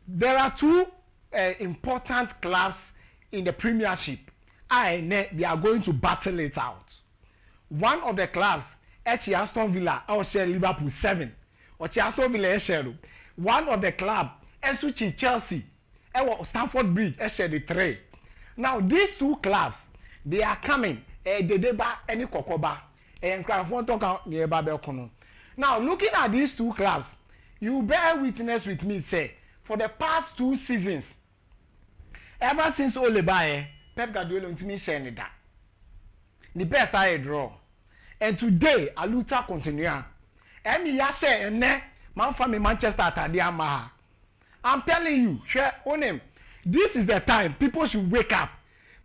S1: There are two important clubs in the Premiership. They are going to battle it out. One of the clubs, Aston Villa, share Liverpool 7. Or Aston Villa share. One of the club, Chelsea, Stamford Bridge, share the 3. Now these two clubs, they are coming. Dedeba any Kokoba. Now looking at these two clubs, you bear witness with me, say, for the past 2 seasons, ever since Olebaye, Pep Guardiola ultimately sharing that. The best I draw. And today, Aluta continue. And me say, man from Manchester Tadiama. I'm telling you, share on him. This is the time people should wake up.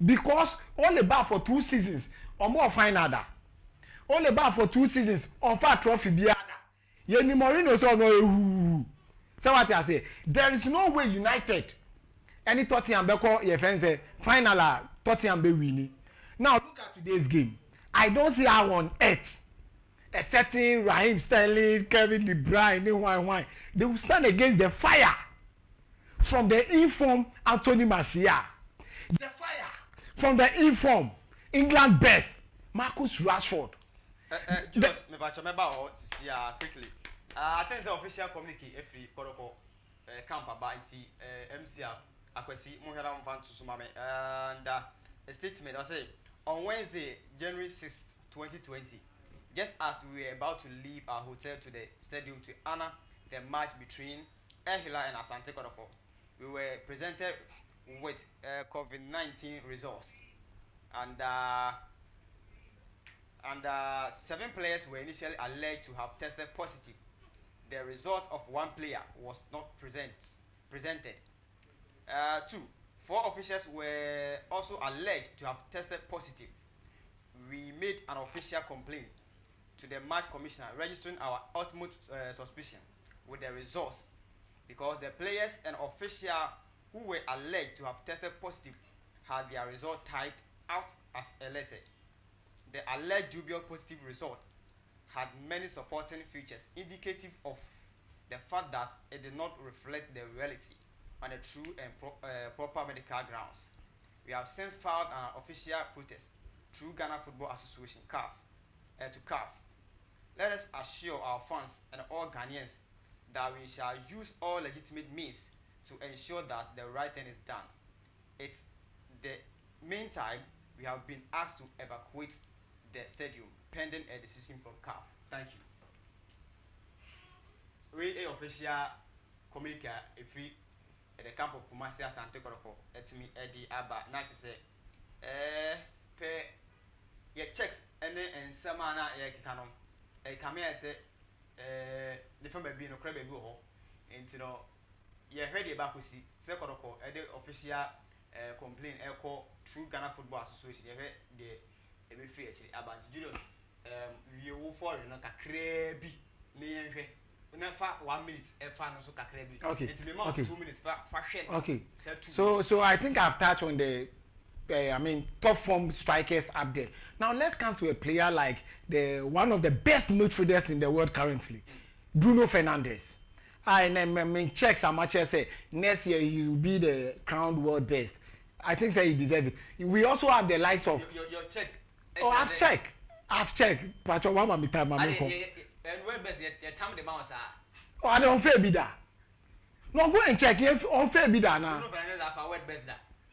S1: Because Olebaye for 2 seasons, or more final that. Only back for 2 seasons on far trophy biada. Yeni Mourinho so no. So what I say? There is no way United. Any Tottenham beko your friends say final Tottenham be winning. Now look at today's game. I don't see how on earth a certain Raheem Sterling, Kevin De Bruyne, they will stand against the fire from the inform Anthony Martial. The fire from the inform England best Marcus Rashford.
S2: Just quickly. I think the official communique every Kotoko camp about MCR Akwesi Muhera Mvantu Sumame and a statement I say on Wednesday, January 6th, 2020, just as we were about to leave our hotel to the stadium to honor the match between Hilal and Asante Kotoko, we were presented with COVID-19 results and 7 players were initially alleged to have tested positive. The result of 1 player was not presented. 2, 4 officials were also alleged to have tested positive. We made an official complaint to the match commissioner, registering our ultimate suspicion with the results because the players and officials who were alleged to have tested positive had their result typed out as a letter. The alleged dubious positive result had many supporting features indicative of the fact that it did not reflect the reality on the true and proper medical grounds. We have since filed an official protest through Ghana Football Association (CAF) to CAF. Let us assure our fans and all Ghanaians that we shall use all legitimate means to ensure that the right thing is done. It's the meantime we have been asked to evacuate the stadium pending a decision from CAF. Thank you. We official communique free at the camp of Kumasi Asante Kotoko at me Eddie Abba not to say pay your checks and some manner canon a come here say the family being a crab and go home and you know you heard about we see Sekotoko at the official complaint echo through Ghana Football Association you heard the free actually about Julius we will for you know a crabby near 1 minute
S1: okay.
S2: 2 minutes
S1: okay. So I think I've touched on the top form strikers up there. Now let's come to a player like one of the best midfielders in the world currently, Bruno Fernandes. I check some matches say next year he will be the crowned world best. I think he deserves it. We also have the likes of
S2: your checks.
S1: Oh, I've checked. Pacho one more time
S2: and where best the time the mouse are.
S1: Oh, I don't fair bidder. No, go and check if unfair bidder now.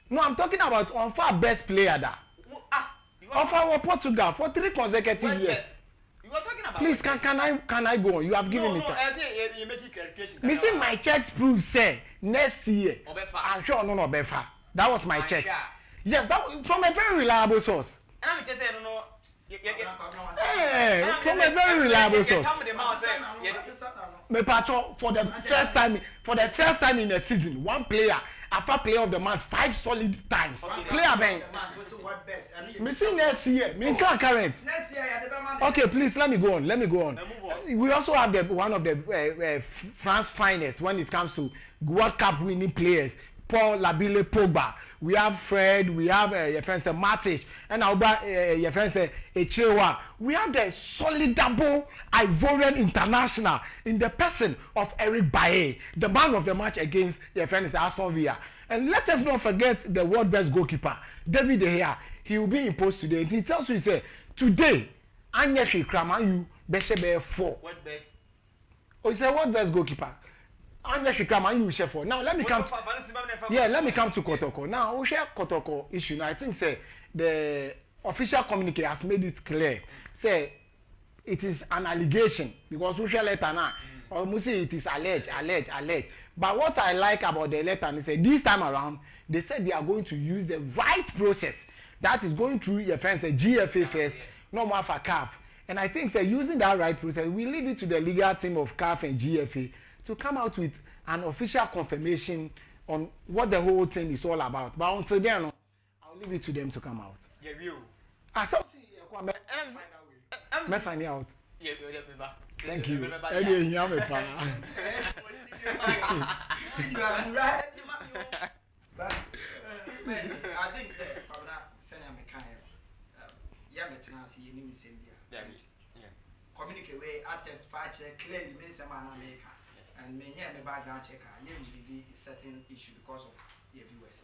S1: No, I'm talking about unfair best player da. Unfair Portugal for 3 consecutive years.
S2: You are talking about.
S1: Please, can I go on? You have given me time.
S2: No, I say you make clarification.
S1: Me see my checks prove say next year. I'm sure no befa. That was my check. Yes, that was from a very reliable source.
S2: And I'm just saying no.
S1: Hey, from a very reliable source. Me pacho for the first time in a season, one player after player of the month 5 solid times. Player ben. Me see next year. Me can't current. Okay, please let me go on. We also have one of the France finest when it comes to World Cup winning players. Paul Labile Pogba, we have Fred, we have your friend Matic, and your friend Echewa. We have the solidable Ivorian international in the person of Eric Bailly, the man of the match against your friend Aston Villa. And let us not forget the world best goalkeeper, David De Gea. He will be imposed today. And he tells you, he said, today, Anya Shikrama, you Beshebe 4.
S2: What best?
S1: Oh, he said, what best goalkeeper? Anya Shikrama, you share 4. Now, let me come to Kotoko. Now, we share Kotoko issue. Now, I think, say, the official communique has made it clear. Say, it is an allegation because we share letter now. Or we say it is alleged. But what I like about the letter is that this time around, they said they are going to use the right process. That is going through your friends, GFA first, no more for CAF. And I think using that right process, we leave it to the legal team of CAF and GFA to come out with an official confirmation on what the whole thing is all about. But until then, I'll leave it to them to come out.
S2: Yeah, you.
S1: I'm signing out. Thank you.
S3: But I think communicate way attest patch clearly means a man America and many a background checker name busy certain issue because of the viewers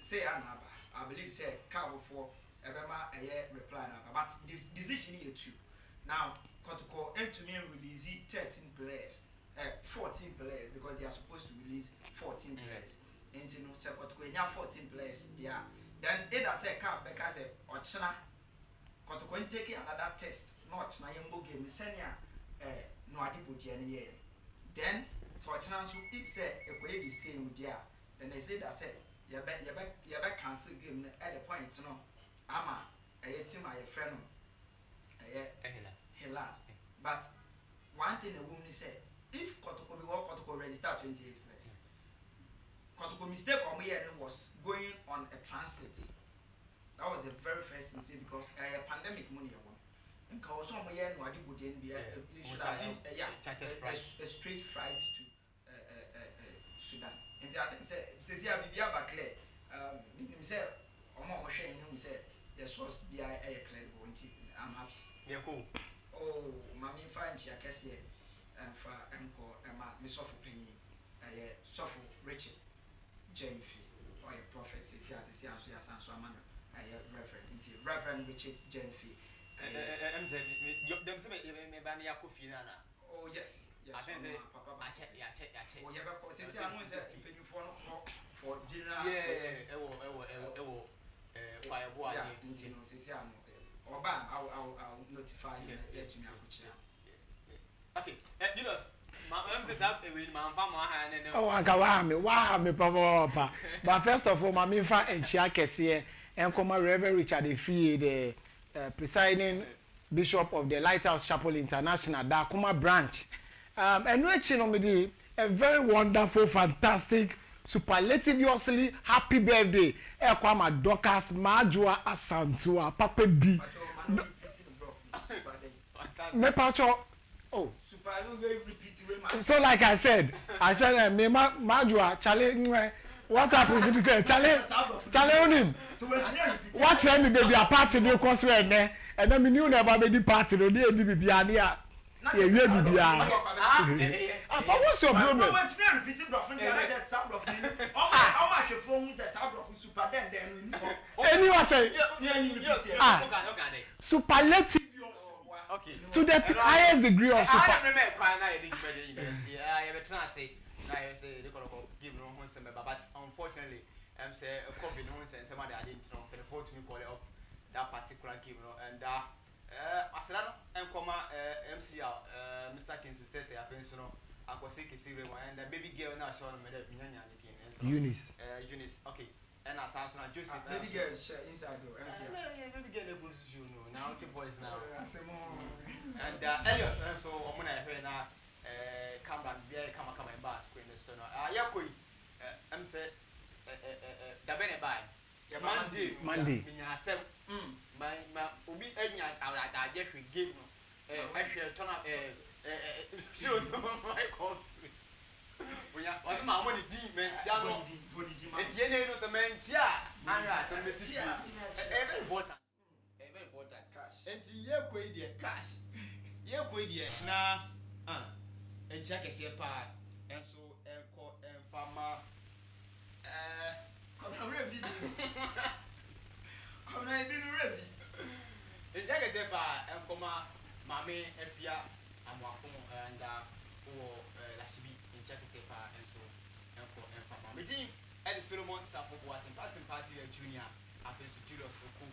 S3: say I believe say cover for a reply now but this decision here too now Kotoko to me release 13 players 14 players because they are supposed to release 14 players and you know say Kotoko 14 players yeah then it has say CAF because or China Kotoko take another test not na yembo game senia no ade bodi ene ye then so chana so if say e ko the same dia then they say that say you be cancel game at the point no ama team aye friend no Hilal but one thing the woman say if Kotoko be work Kotoko register 28 players Kotoko mistake on here was going on a transit that was the very first mistake because pandemic money and cause some year no ade bodi nbia should have been a straight flight to Sudan and I think say Cecilia Bibia ba clear me say omo hwe him say the source bi clear go nti I'm happy
S2: yeah cool
S3: oh mami fan chia kese fa enko ma me sofo panyi sofo Richard Jenfi or a prophet Cecilia so ya san so amano Reverend Richard Jenfi.
S2: Them say me ban ya kofi na.
S3: Oh yes.
S2: I think they
S3: Papa.
S2: I check.
S3: Oh yeah, of course. I know say penny for general.
S2: Ewo fire boy.
S3: Yeah, you know, say or bam, I'll notify you let me
S2: Okay, you know, my mom says up with my mama and
S1: Oh, Wahame, Papa. But first of all, my Mifa and Chiakes here, and come Reverend Richard Efie, the presiding Bishop of the Lighthouse Chapel International, Dakuma branch. And we a very wonderful, fantastic, superlatively happy birthday. Ekwama Dokas Majua Asantua Papa B. Me pacho. Oh. So like I said, me Majua Chale. What happens if you say Chale on him? Watch them baby a party no cause we and then me knew never be the party no dey be ania. Yeah, we be bia. But what's your problem?
S3: No, want to repeat it from the other side of it. How much your phone is a side of super then.
S1: Anyone say superlative.
S2: Okay.
S1: To the highest degree of super.
S2: I remember crying I did yeah, I ever try say I say they call give no one some but unfortunately I'm say COVID no one sense somebody I didn't know can afford to call it up that particular game and Asana and comma MCL Mr. Kings will say I think so I was sick and the baby girl now showing me that
S1: Eunice.
S2: Eunice, okay. And Asante Joseph.
S3: Baby girl inside though.
S2: Baby girl they put you know now two boys now. And Elliot so I'm gonna hear now come back there come and bar screen so no yakoi I'm say da bene buy Monday me asem my obi enya I get we game no ehwe turn up show no my confuse oya wasi ma mo ni di men tia no etie ne no se men tia ara se me si very important
S4: cash enti ye koi de cash ye koi de na encha kese pa enso enko enfama come ready come na be ready encha kese pa enkoma mame afia amwako and wo lasibi encha kese pa enso enko enfama meji Solomon Safo Boatin passing party junior after Julius Oku